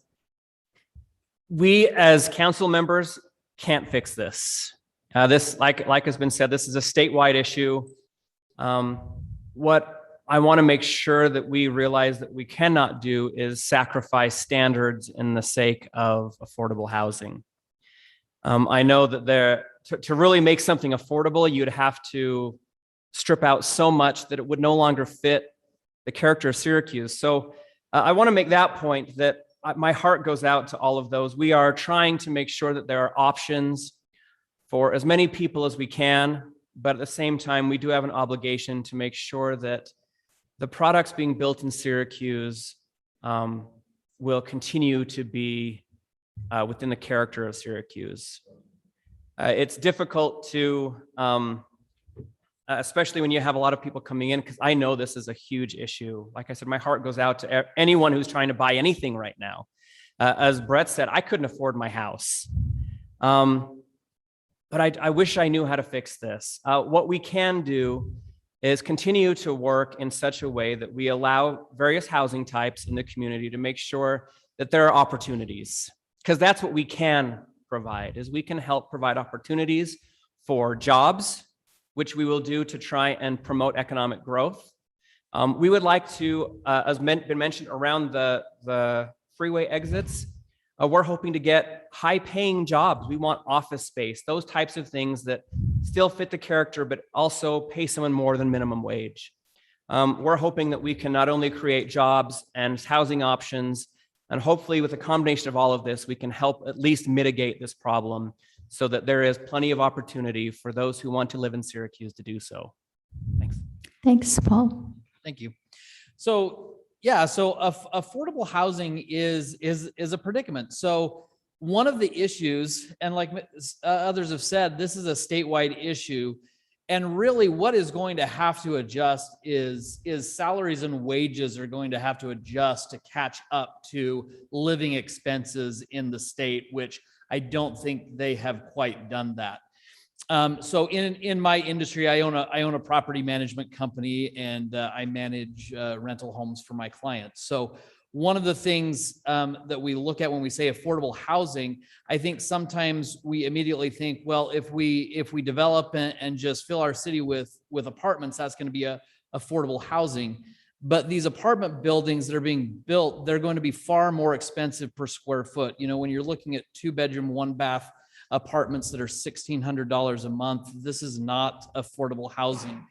we as council members can't fix this. This, like has been said, this is a statewide issue. What I want to make sure that we realize that we cannot do is sacrifice standards in the sake of affordable housing. I know that to really make something affordable, you'd have to strip out so much that it would no longer fit the character of Syracuse. So I want to make that point that my heart goes out to all of those. We are trying to make sure that there are options for as many people as we can, but at the same time, we do have an obligation to make sure that the products being built in Syracuse will continue to be within the character of Syracuse. It's difficult to, especially when you have a lot of people coming in, because I know this is a huge issue. Like I said, my heart goes out to anyone who's trying to buy anything right now. As Brett said, I couldn't afford my house. But I wish I knew how to fix this. What we can do is continue to work in such a way that we allow various housing types in the community to make sure that there are opportunities, because that's what we can provide, is we can help provide opportunities for jobs, which we will do to try and promote economic growth. We would like to, as been mentioned around the freeway exits, we're hoping to get high-paying jobs. We want office space, those types of things that still fit the character, but also pay someone more than minimum wage. We're hoping that we can not only create jobs and housing options, and hopefully with a combination of all of this, we can help at least mitigate this problem so that there is plenty of opportunity for those who want to live in Syracuse to do so. Thanks. Thanks, Paul. Thank you. So yeah, so affordable housing is a predicament. So one of the issues, and like others have said, this is a statewide issue. And really what is going to have to adjust is salaries and wages are going to have to adjust to catch up to living expenses in the state, which I don't think they have quite done that. So in my industry, I own a property management company, and I manage rental homes for my clients. So one of the things that we look at when we say affordable housing, I think sometimes we immediately think, well, if we develop and just fill our city with apartments, that's going to be affordable housing. But these apartment buildings that are being built, they're going to be far more expensive per square foot. You know, when you're looking at 2-bedroom, 1-bath apartments that are $1,600 a month, this is not affordable housing.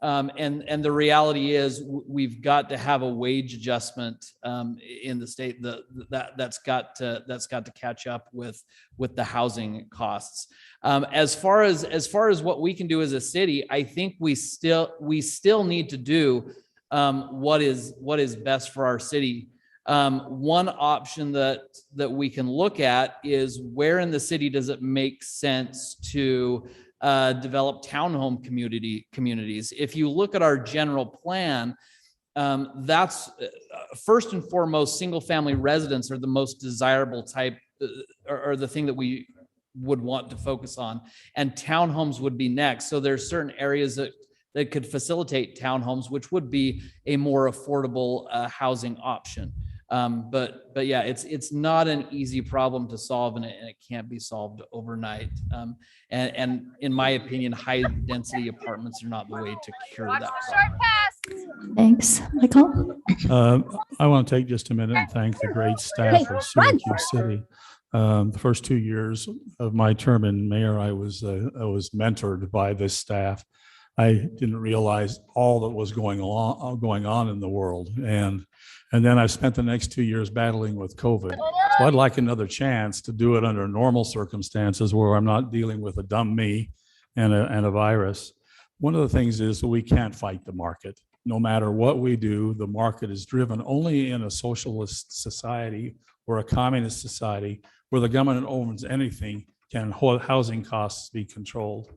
And the reality is we've got to have a wage adjustment in the state that's got to catch up with the housing costs. As far as what we can do as a city, I think we still need to do what is best for our city. One option that we can look at is where in the city does it make sense to develop townhome communities. If you look at our general plan, that's first and foremost, single family residents are the most desirable type, or the thing that we would want to focus on, and townhomes would be next. So there's certain areas that could facilitate townhomes, which would be a more affordable housing option. But yeah, it's not an easy problem to solve, and it can't be solved overnight. And in my opinion, high density apartments are not the way to cure that problem. Thanks, Michael. I want to take just a minute and thank the great staff of Syracuse City. The first 2 years of my term in mayor, I was mentored by this staff. I didn't realize all that was going on in the world, and then I spent the next 2 years battling with COVID. So I'd like another chance to do it under normal circumstances where I'm not dealing with a dumb me and a virus. One of the things is that we can't fight the market. No matter what we do, the market is driven. Only in a socialist society or a communist society where the government owns anything can housing costs be controlled.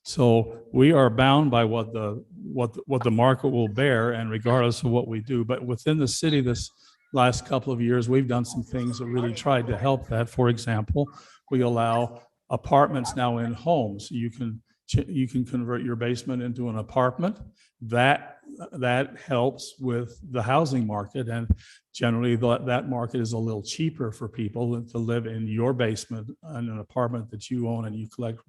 So we are bound by what the market will bear, and regardless of what we do. But within the city this last couple of years, we've done some things that really tried to help that. For example, we allow apartments now in homes. You can convert your basement into an apartment. That helps with the housing market, and generally that market is a little cheaper for people to live in your basement in an apartment that you own and you collect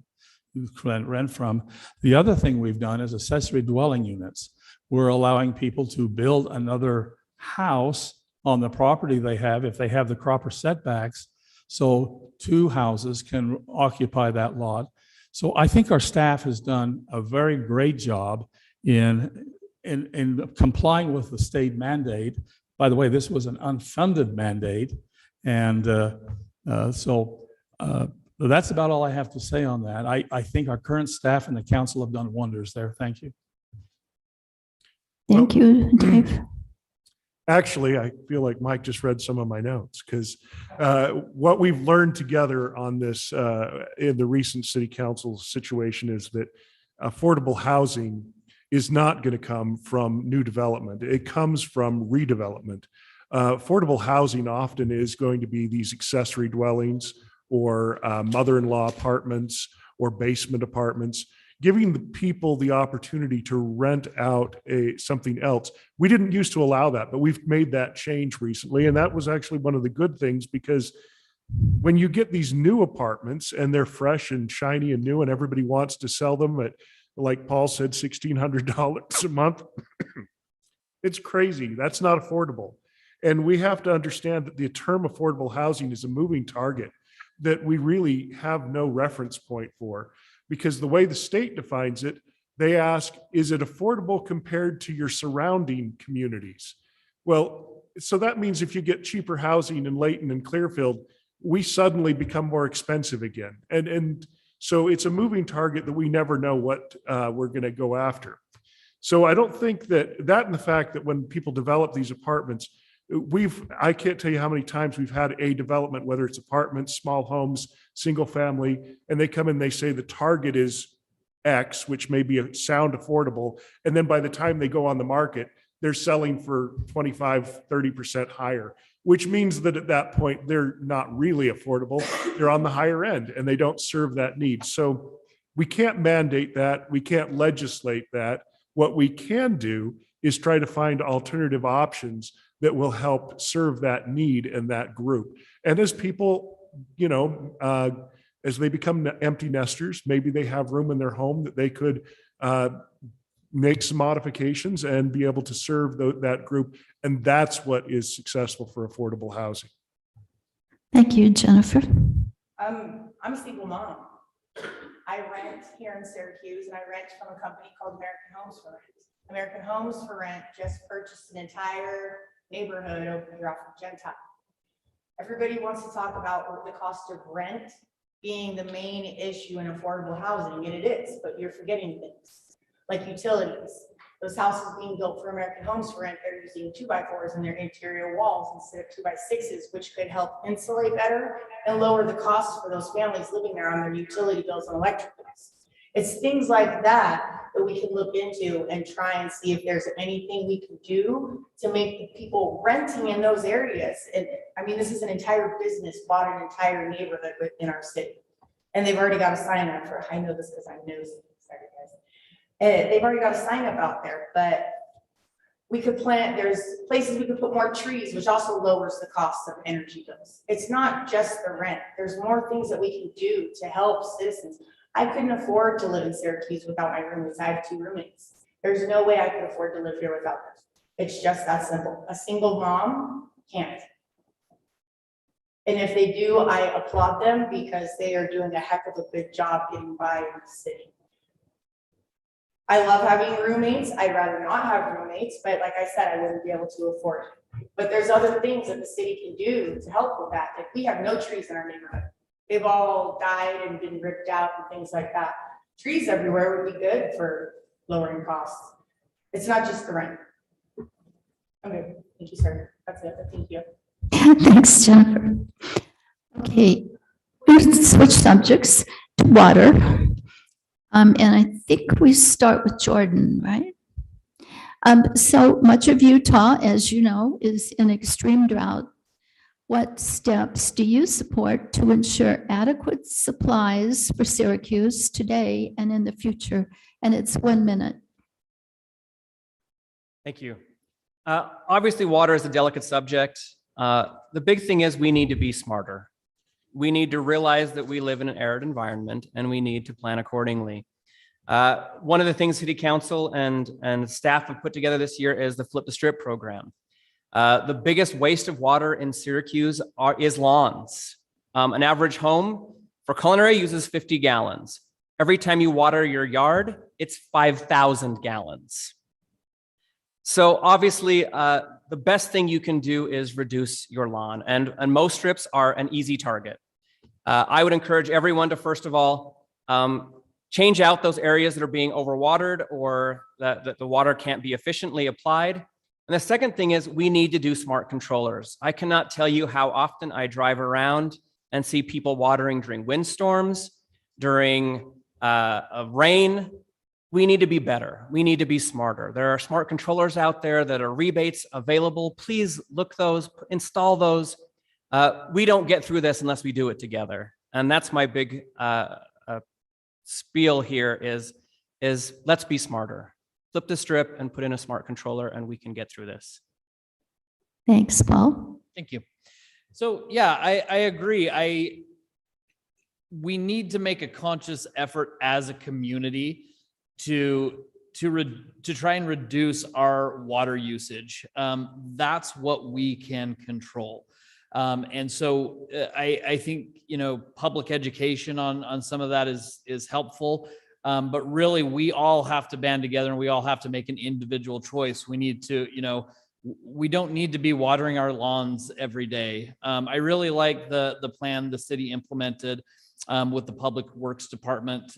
rent from. The other thing we've done is accessory dwelling units. We're allowing people to build another house on the property they have if they have the proper setbacks. So 2 houses can occupy that lot. So I think our staff has done a very great job in complying with the state mandate. By the way, this was an unfunded mandate. And that's about all I have to say on that. I think our current staff and the council have done wonders there. Thank you. Thank you, Dave. Actually, I feel like Mike just read some of my notes, because what we've learned together on this in the recent city council situation is that affordable housing is not going to come from new development. It comes from redevelopment. Affordable housing often is going to be these accessory dwellings or mother-in-law apartments or basement apartments. giving the people the opportunity to rent out something else. We didn't used to allow that, but we've made that change recently. And that was actually one of the good things, because when you get these new apartments and they're fresh and shiny and new and everybody wants to sell them at, like Paul said, $1,600 a month, it's crazy. That's not affordable. And we have to understand that the term affordable housing is a moving target that we really have no reference point for, because the way the state defines it, they ask, is it affordable compared to your surrounding communities? Well, so that means if you get cheaper housing in Layton and Clearfield, we suddenly become more expensive again. And so it's a moving target that we never know what we're going to go after. So I don't think that and the fact that when people develop these apartments, I can't tell you how many times we've had a development, whether it's apartments, small homes, single family, and they come in, they say the target is X, which may be a sound affordable. And then by the time they go on the market, they're selling for 25, 30% higher, which means that at that point, they're not really affordable. They're on the higher end and they don't serve that need. So we can't mandate that. We can't legislate that. What we can do is try to find alternative options that will help serve that need and that group. And as people, as they become empty nesters, maybe they have room in their home that they could make some modifications and be able to serve that group. And that's what is successful for affordable housing. Thank you, Jennifer. I'm a single mom. I rent here in Syracuse, and I rent from a company called American Homes for Rent. American Homes for Rent just purchased an entire neighborhood over here off of Gentile. Everybody wants to talk about the cost of rent being the main issue in affordable housing, and it is, but you're forgetting things like utilities. Those houses being built for American Homes for Rent, they're using 2x4s in their interior walls instead of 2x6s, which could help insulate better and lower the costs for those families living there on their utility bills and electric bills. It's things like that that we can look into and try and see if there's anything we can do to make the people renting in those areas. And I mean, this is an entire business, bought an entire neighborhood within our city. And they've already got a sign up for, I know this because I'm nosy, sorry guys. They've already got a sign up out there, but we could there's places we could put more trees, which also lowers the cost of energy bills. It's not just the rent. There's more things that we can do to help citizens. I couldn't afford to live in Syracuse without my roommates. I have 2 roommates. There's no way I could afford to live here without them. It's just that simple. A single mom can't. And if they do, I applaud them because they are doing a heck of a good job getting by in the city. I love having roommates. I'd rather not have roommates, but like I said, I wouldn't be able to afford it. But there's other things that the city can do to help with that. Like we have no trees in our neighborhood. They've all died and been ripped out and things like that. Trees everywhere would be good for lowering costs. It's not just the rent. Okay, thank you, sir. That's it. Thank you. Thanks, Jennifer. Okay, we'll switch subjects to water. And I think we start with Jordan, right? So much of Utah, as you know, is in extreme drought. What steps do you support to ensure adequate supplies for Syracuse today and in the future? And it's 1 minute. Thank you. Obviously, water is a delicate subject. The big thing is we need to be smarter. We need to realize that we live in an arid environment and we need to plan accordingly. One of the things City Council and staff have put together this year is the Flip the Strip program. The biggest waste of water in Syracuse is lawns. An average home for culinary uses 50 gallons. Every time you water your yard, it's 5,000 gallons. So obviously, the best thing you can do is reduce your lawn, and most strips are an easy target. I would encourage everyone to, first of all, change out those areas that are being overwatered or that the water can't be efficiently applied. And the second thing is we need to do smart controllers. I cannot tell you how often I drive around and see people watering during windstorms, during rain. We need to be better. We need to be smarter. There are smart controllers out there that are rebates available. Please look those, install those. We don't get through this unless we do it together. And that's my big spiel here is is let's be smarter. Flip the strip and put in a smart controller and we can get through this. Thanks, Paul. Thank you. So yeah, I agree. We need to make a conscious effort as a community to try and reduce our water usage. That's what we can control. And so I think, public education on some of that is helpful. But really, we all have to band together and we all have to make an individual choice. We need to, we don't need to be watering our lawns every day. I really like the plan the city implemented with the Public Works Department,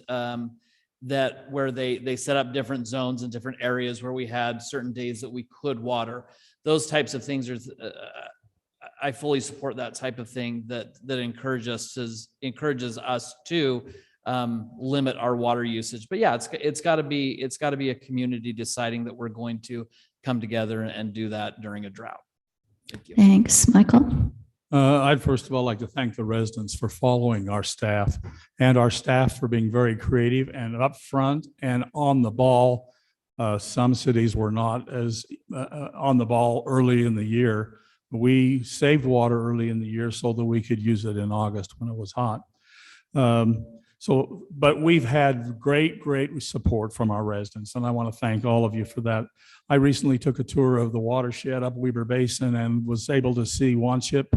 that where they set up different zones in different areas where we had certain days that we could water. Those types of things are, I fully support that type of thing that encourages us to limit our water usage. But yeah, it's got to be a community deciding that we're going to come together and do that during a drought. Thank you. Thanks, Michael. I'd first of all like to thank the residents for following our staff and our staff for being very creative and upfront and on the ball. Some cities were not as on the ball early in the year. We saved water early in the year so that we could use it in August when it was hot. But we've had great support from our residents, and I want to thank all of you for that. I recently took a tour of the watershed up Weber Basin and was able to see Wanship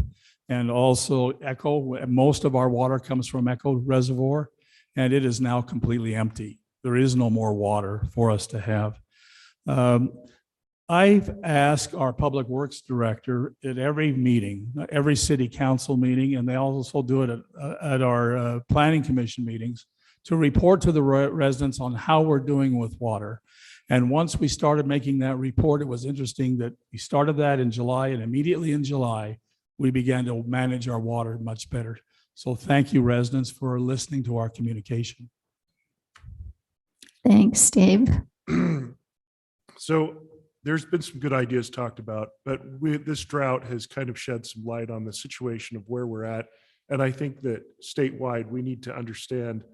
and also Echo. Most of our water comes from Echo Reservoir, and it is now completely empty. There is no more water for us to have. I've asked our Public Works Director at every meeting, every city council meeting, and they also do it at our planning commission meetings, to report to the residents on how we're doing with water. And once we started making that report, it was interesting that we started that in July, and immediately in July, we began to manage our water much better. So thank you, residents, for listening to our communication. Thanks, Dave. So there's been some good ideas talked about, but this drought has kind of shed some light on the situation of where we're at. And I think that statewide, we need to understand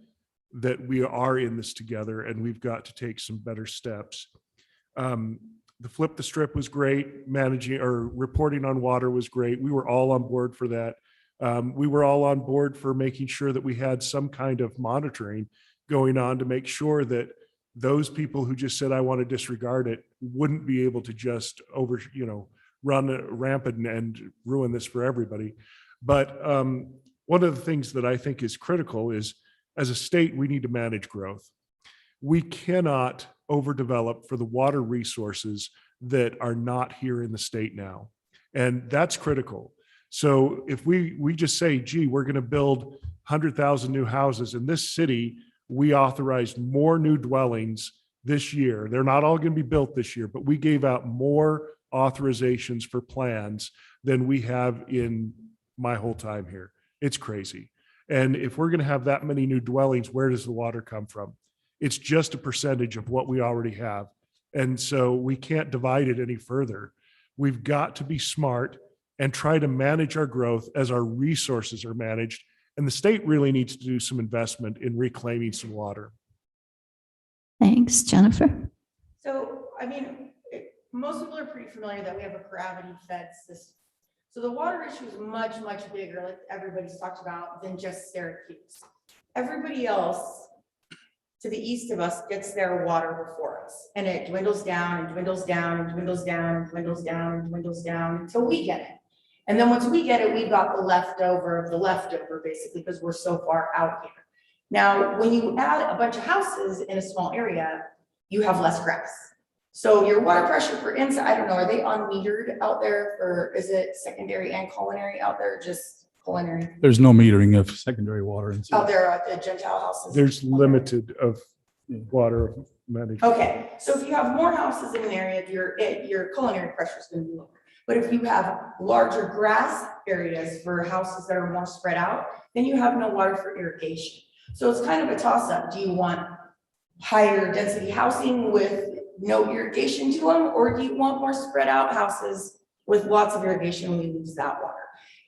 that we are in this together and we've got to take some better steps. The flip the strip was great. Managing or reporting on water was great. We were all on board for that. We were all on board for making sure that we had some kind of monitoring going on to make sure that those people who just said, I want to disregard it, wouldn't be able to just run rampant and ruin this for everybody. But one of the things that I think is critical is, as a state, we need to manage growth. We cannot overdevelop for the water resources that are not here in the state now. And that's critical. So if we just say, gee, we're going to build 100,000 new houses in this city, we authorized more new dwellings this year. They're not all going to be built this year, but we gave out more authorizations for plans than we have in my whole time here. It's crazy. And if we're going to have that many new dwellings, where does the water come from? It's just a percentage of what we already have. And so we can't divide it any further. We've got to be smart and try to manage our growth as our resources are managed. And the state really needs to do some investment in reclaiming some water. Thanks, Jennifer. So, most people are pretty familiar that we have a gravity fed system. So the water issue is much bigger, like everybody's talked about, than just Syracuse. Everybody else to the east of us gets their water before us, and it dwindles down and dwindles down and dwindles down and dwindles down and dwindles down until we get it. And then once we get it, we've got the leftover of the leftover, basically, because we're so far out here. Now, when you add a bunch of houses in a small area, you have less grass. So your water pressure for inside, I don't know, are they unmetered out there, or is it secondary and culinary out there, just culinary? There's no metering of secondary water. Out there at the Gentile houses? There's limited of water management. Okay, so if you have more houses in an area, your culinary pressure is going to be lower. But if you have larger grass areas for houses that are more spread out, then you have no water for irrigation. So it's kind of a toss-up. Do you want higher density housing with no irrigation to them, or do you want more spread out houses with lots of irrigation when you lose that water?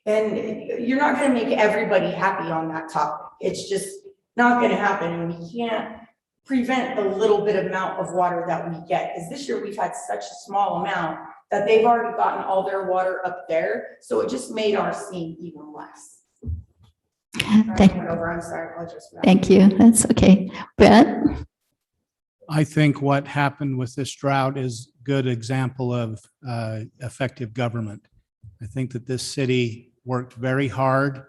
And you're not going to make everybody happy on that topic. It's just not going to happen, and we can't prevent the little bit amount of water that we get. Because this year we've had such a small amount that they've already gotten all their water up there. So it just made our scene even less. Thank, I'm sorry, I apologize for that. thank you. That's okay. Brett? I think what happened with this drought is a good example of effective government. I think that this city worked very hard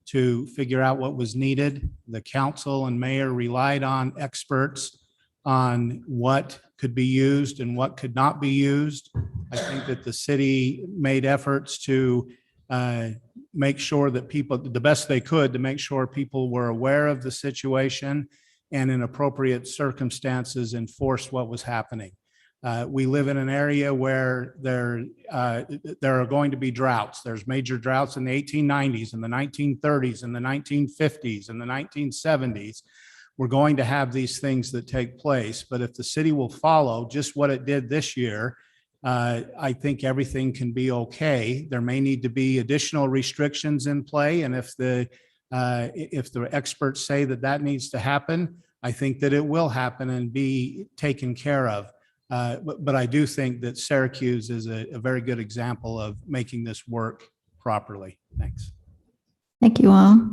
to figure out what was needed. The council and mayor relied on experts on what could be used and what could not be used. I think that the city made efforts to make sure that people, the best they could, to make sure people were aware of the situation and in appropriate circumstances enforced what was happening. We live in an area where there are going to be droughts. There's major droughts in the 1890s, in the 1930s, in the 1950s, in the 1970s. We're going to have these things that take place, but if the city will follow just what it did this year, I think everything can be okay. There may need to be additional restrictions in play, and if the experts say that that needs to happen, I think that it will happen and be taken care of. But I do think that Syracuse is a very good example of making this work properly. Thanks. Thank you all.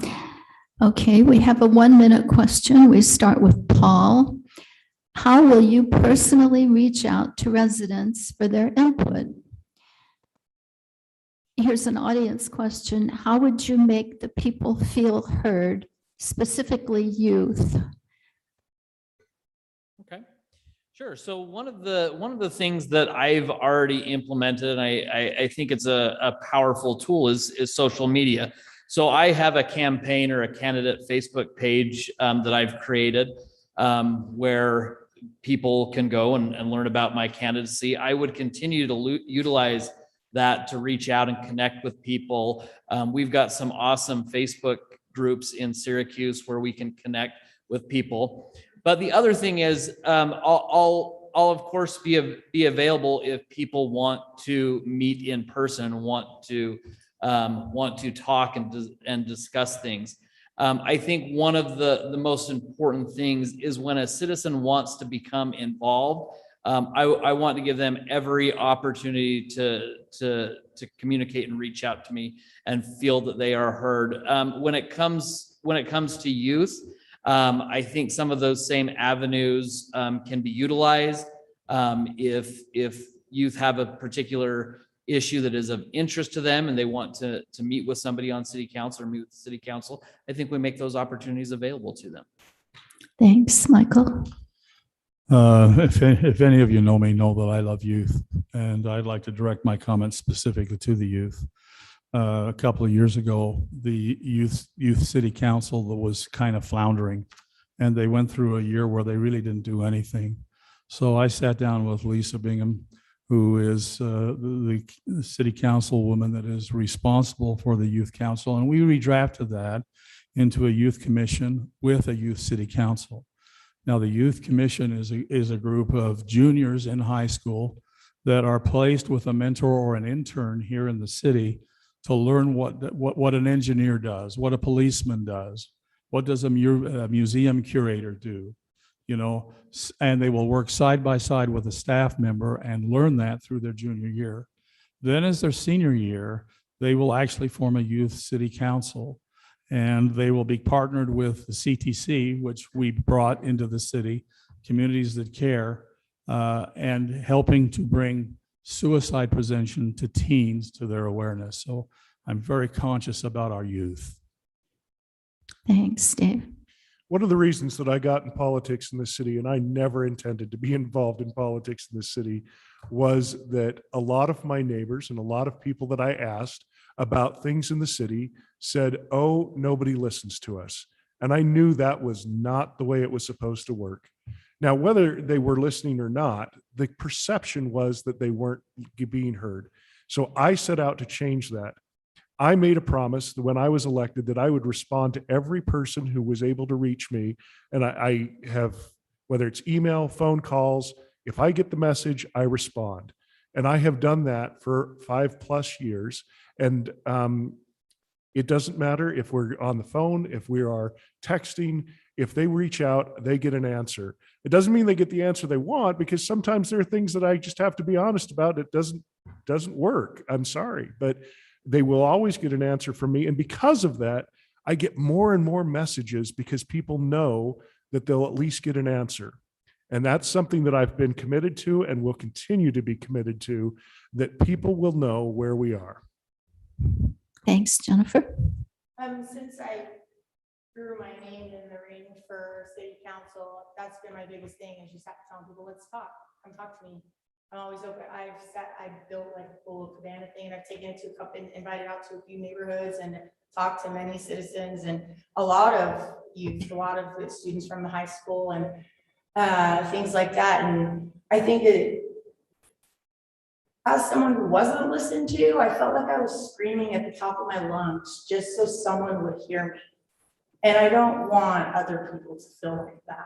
Okay, we have a 1-minute question. We start with Paul. How will you personally reach out to residents for their input? Here's an audience question. How would you make the people feel heard, specifically youth? Okay, sure. So one of the things that I've already implemented, and I think it's a powerful tool, is social media. So I have a campaign or a candidate Facebook page that I've created where people can go and learn about my candidacy. I would continue to utilize that to reach out and connect with people. We've got some awesome Facebook groups in Syracuse where we can connect with people. But the other thing is, I'll of course be available if people want to meet in person, want to talk and discuss things. I think one of the most important things is when a citizen wants to become involved, I want to give them every opportunity to communicate and reach out to me and feel that they are heard. When it comes to youth, I think some of those same avenues can be utilized. If youth have a particular issue that is of interest to them and they want to meet with somebody on city council or meet with the city council, I think we make those opportunities available to them. Thanks, Michael. If any of you know me, know that I love youth, and I'd like to direct my comments specifically to the youth. A couple of years ago, the youth city council that was kind of floundering, and they went through a year where they really didn't do anything. So I sat down with Lisa Bingham, who is the city councilwoman that is responsible for the youth council, and we redrafted that into a youth commission with a youth city council. Now, the youth commission is a group of juniors in high school that are placed with a mentor or an intern here in the city to learn what an engineer does, what a policeman does, what does a museum curator do, and they will work side by side with a staff member and learn that through their junior year. Then as their senior year, they will actually form a youth city council, and they will be partnered with the CTC, which we brought into the city, Communities That Care, and helping to bring suicide prevention to teens to their awareness. So I'm very conscious about our youth. Thanks, Dave. One of the reasons that I got in politics in this city, and I never intended to be involved in politics in this city, was that a lot of my neighbors and a lot of people that I asked about things in the city said, "Oh, nobody listens to us." And I knew that was not the way it was supposed to work. Now, whether they were listening or not, the perception was that they weren't being heard. So I set out to change that. I made a promise that when I was elected that I would respond to every person who was able to reach me. And I have, whether it's email, phone calls, if I get the message, I respond. And I have done that for 5+ years. And it doesn't matter if we're on the phone, if we are texting, if they reach out, they get an answer. It doesn't mean they get the answer they want, because sometimes there are things that I just have to be honest about. It doesn't work. I'm sorry, but they will always get an answer from me. And because of that, I get more and more messages because people know that they'll at least get an answer. And that's something that I've been committed to and will continue to be committed to, that people will know where we are. Thanks, Jennifer. Since I threw my name in the ring for city council, that's been my biggest thing, is just have to tell people, let's talk, come talk to me. I'm always open. I built like a full cabana thing, and I've taken it to a couple, invited out to a few neighborhoods and talked to many citizens and a lot of youth, a lot of the students from the high school and things like that. And I think as someone who wasn't listened to, I felt like I was screaming at the top of my lungs just so someone would hear me. And I don't want other people to feel like that.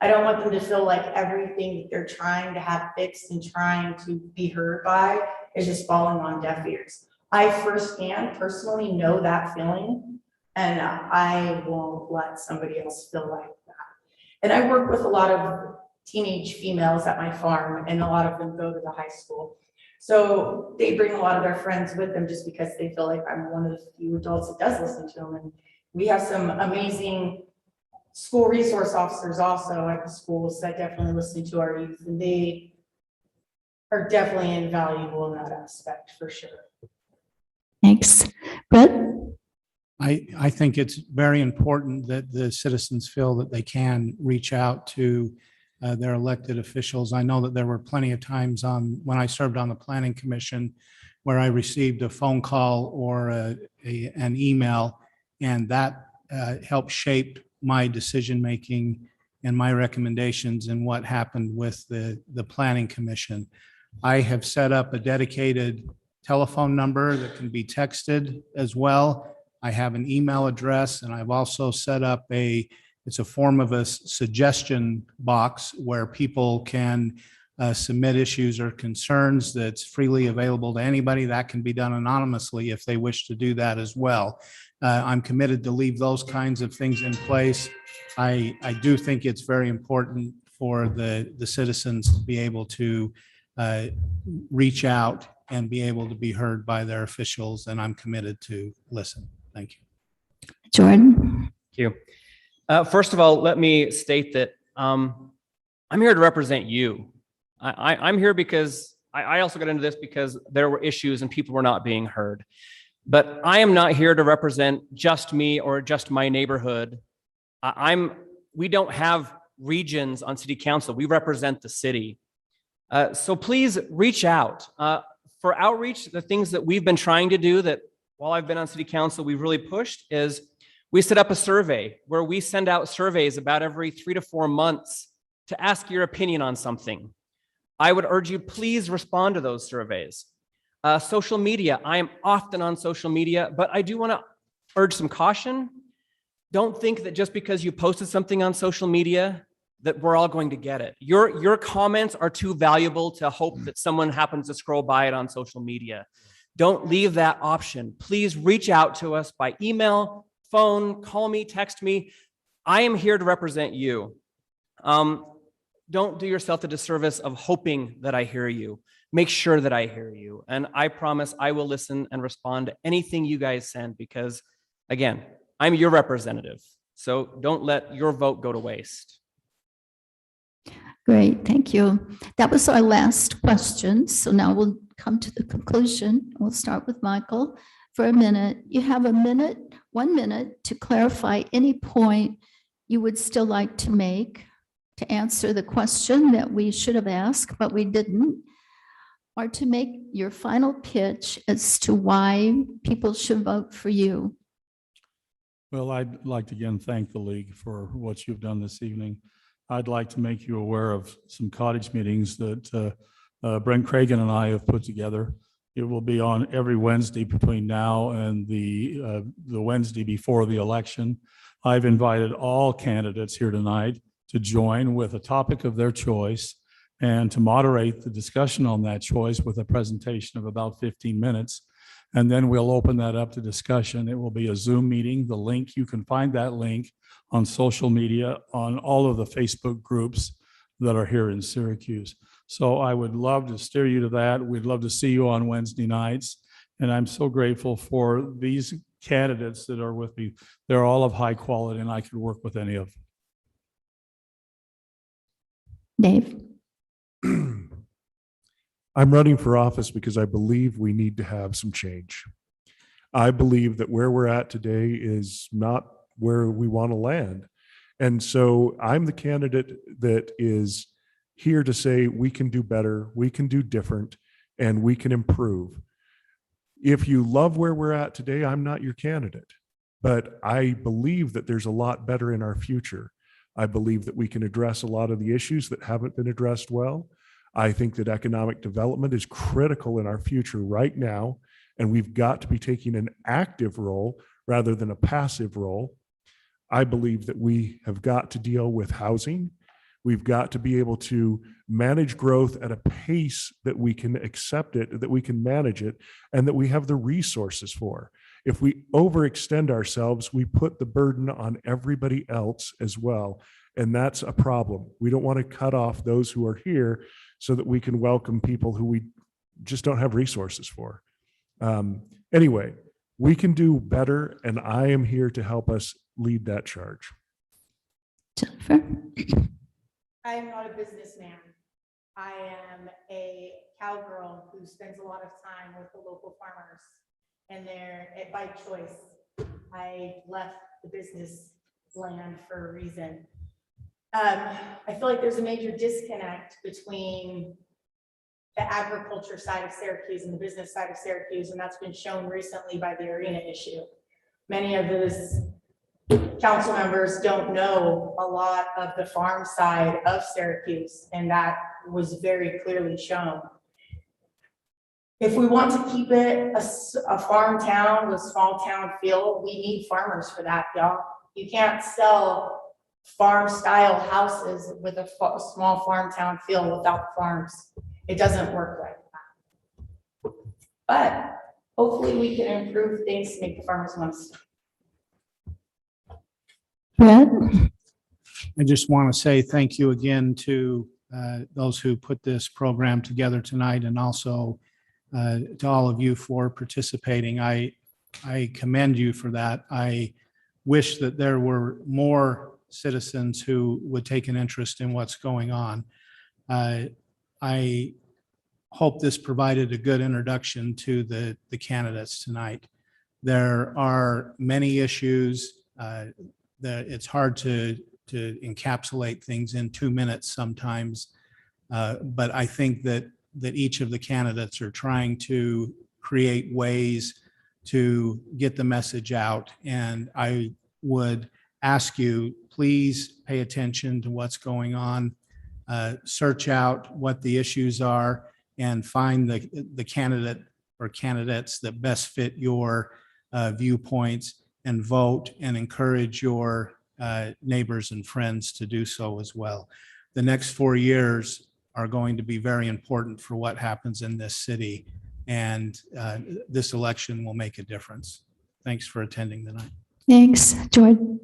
I don't want them to feel like everything that they're trying to have fixed and trying to be heard by is just falling on deaf ears. I firsthand personally know that feeling, and I won't let somebody else feel like that. And I work with a lot of teenage females at my farm, and a lot of them go to the high school. So they bring a lot of their friends with them just because they feel like I'm one of the few adults that does listen to them. And we have some amazing school resource officers also at the schools that definitely listen to our youth, and they are definitely invaluable in that aspect for sure. Thanks. Brett? I think it's very important that the citizens feel that they can reach out to their elected officials. I know that there were plenty of times when I served on the Planning Commission where I received a phone call or an email, and that helped shape my decision-making and my recommendations and what happened with the Planning Commission. I have set up a dedicated telephone number that can be texted as well. I have an email address, and I've also set up it's a form of a suggestion box where people can submit issues or concerns that's freely available to anybody. That can be done anonymously if they wish to do that as well. I'm committed to leave those kinds of things in place. I do think it's very important for the citizens to be able to reach out and be able to be heard by their officials, and I'm committed to listen. Thank you. Jordan? Thank you. First of all, let me state that I'm here to represent you. I'm here because I also got into this because there were issues and people were not being heard. But I am not here to represent just me or just my neighborhood. We don't have regions on city council. We represent the city. So please reach out. For outreach, the things that we've been trying to do that while I've been on city council, we've really pushed is we set up a survey where we send out surveys about every 3 to 4 months to ask your opinion on something. I would urge you, please respond to those surveys. Social media, I am often on social media, but I do want to urge some caution. Don't think that just because you posted something on social media that we're all going to get it. Your comments are too valuable to hope that someone happens to scroll by it on social media. Don't leave that option. Please reach out to us by email, phone, call me, text me. I am here to represent you. Don't do yourself the disservice of hoping that I hear you. Make sure that I hear you. And I promise I will listen and respond to anything you guys send because, again, I'm your representative. So don't let your vote go to waste. Great, thank you. That was our last question. So now we'll come to the conclusion. We'll start with Michael for a minute. You have 1 minute to clarify any point you would still like to make, to answer the question that we should have asked, but we didn't, or to make your final pitch as to why people should vote for you. Well, I'd like to again thank the league for what you've done this evening. I'd like to make you aware of some cottage meetings that Brent Cragen and I have put together. It will be on every Wednesday between now and the Wednesday before the election. I've invited all candidates here tonight to join with a topic of their choice and to moderate the discussion on that choice with a presentation of about 15 minutes. And then we'll open that up to discussion. It will be a Zoom meeting. The link, you can find that link on social media, on all of the Facebook groups that are here in Syracuse. So I would love to steer you to that. We'd love to see you on Wednesday nights. And I'm so grateful for these candidates that are with me. They're all of high quality, and I could work with any of them. Dave? I'm running for office because I believe we need to have some change. I believe that where we're at today is not where we want to land. And so I'm the candidate that is here to say we can do better, we can do different, and we can improve. If you love where we're at today, I'm not your candidate, but I believe that there's a lot better in our future. I believe that we can address a lot of the issues that haven't been addressed well. I think that economic development is critical in our future right now, and we've got to be taking an active role rather than a passive role. I believe that we have got to deal with housing. We've got to be able to manage growth at a pace that we can accept it, that we can manage it, and that we have the resources for. If we overextend ourselves, we put the burden on everybody else as well. And that's a problem. We don't want to cut off those who are here so that we can welcome people who we just don't have resources for. Anyway, we can do better, and I am here to help us lead that charge. Jennifer? I am not a businessman. I am a cowgirl who spends a lot of time with the local farmers, and they're by choice. I left the business land for a reason. I feel like there's a major disconnect between the agriculture side of Syracuse and the business side of Syracuse, and that's been shown recently by the arena issue. Many of those council members don't know a lot of the farm side of Syracuse, and that was very clearly shown. If we want to keep it a farm town with small town feel, we need farmers for that, y'all. You can't sell farm style houses with a small farm town feel without farms. It doesn't work like that. But hopefully we can improve things to make the farmers want to stay. Brad? I just want to say thank you again to those who put this program together tonight, and also to all of you for participating. I commend you for that. I wish that there were more citizens who would take an interest in what's going on. I hope this provided a good introduction to the candidates tonight. There are many issues that it's hard to encapsulate things in 2 minutes sometimes, but I think that each of the candidates are trying to create ways to get the message out. And I would ask you, please pay attention to what's going on, search out what the issues are, and find the candidate or candidates that best fit your viewpoints, and vote and encourage your neighbors and friends to do so as well. The next 4 years are going to be very important for what happens in this city, and this election will make a difference. Thanks for attending tonight. Thanks. Jordan?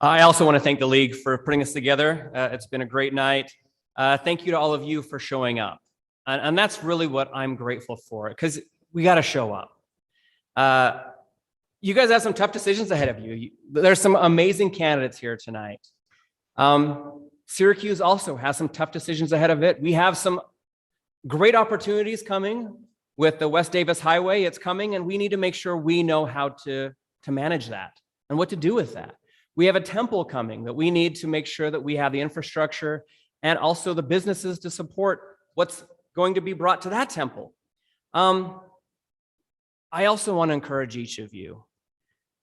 I also want to thank the league for putting us together. It's been a great night. Thank you to all of you for showing up. And that's really what I'm grateful for, because we got to show up. You guys have some tough decisions ahead of you. There's some amazing candidates here tonight. Syracuse also has some tough decisions ahead of it. We have some great opportunities coming with the West Davis Highway. It's coming, and we need to make sure we know how to manage that and what to do with that. We have a temple coming that we need to make sure that we have the infrastructure and also the businesses to support what's going to be brought to that temple. I also want to encourage each of you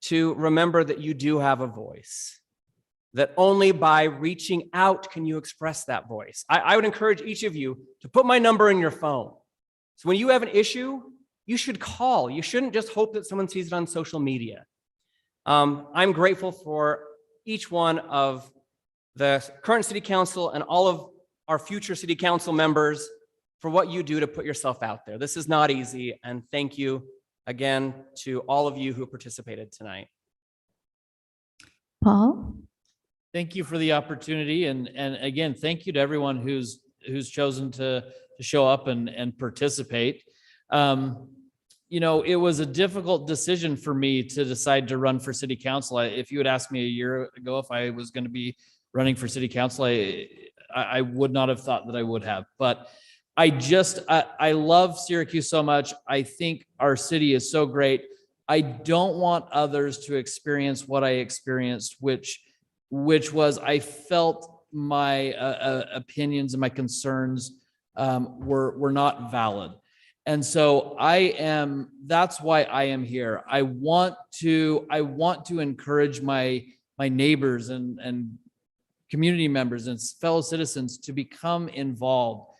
to remember that you do have a voice, that only by reaching out can you express that voice. I would encourage each of you to put my number in your phone. So when you have an issue, you should call. You shouldn't just hope that someone sees it on social media. I'm grateful for each one of the current city council and all of our future city council members for what you do to put yourself out there. This is not easy, and thank you. again to all of you who participated tonight. Paul? Thank you for the opportunity. And again, thank you to everyone who's chosen to show up and participate. You know, it was a difficult decision for me to decide to run for city council. If you had asked me a year ago if I was going to be running for city council, I would not have thought that I would have. But I love Syracuse so much. I think our city is so great. I don't want others to experience what I experienced, which was I felt my opinions and my concerns were not valid. And so that's why I am here. I want to encourage my neighbors and community members and fellow citizens to become involved.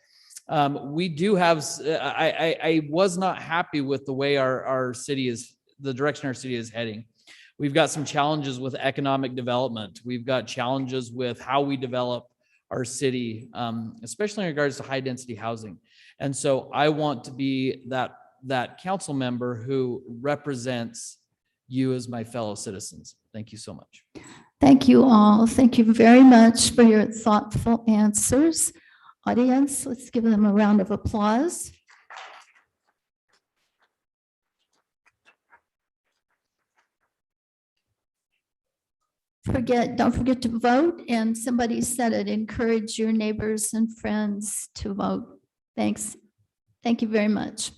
We do have, I was not happy with the way our city is, the direction our city is heading. We've got some challenges with economic development. We've got challenges with how we develop our city, especially in regards to high density housing. And so I want to be that council member who represents you as my fellow citizens. Thank you so much. Thank you all. Thank you very much for your thoughtful answers. Audience, let's give them a round of applause. Don't forget to vote. And somebody said it, encourage your neighbors and friends to vote. Thanks. Thank you very much.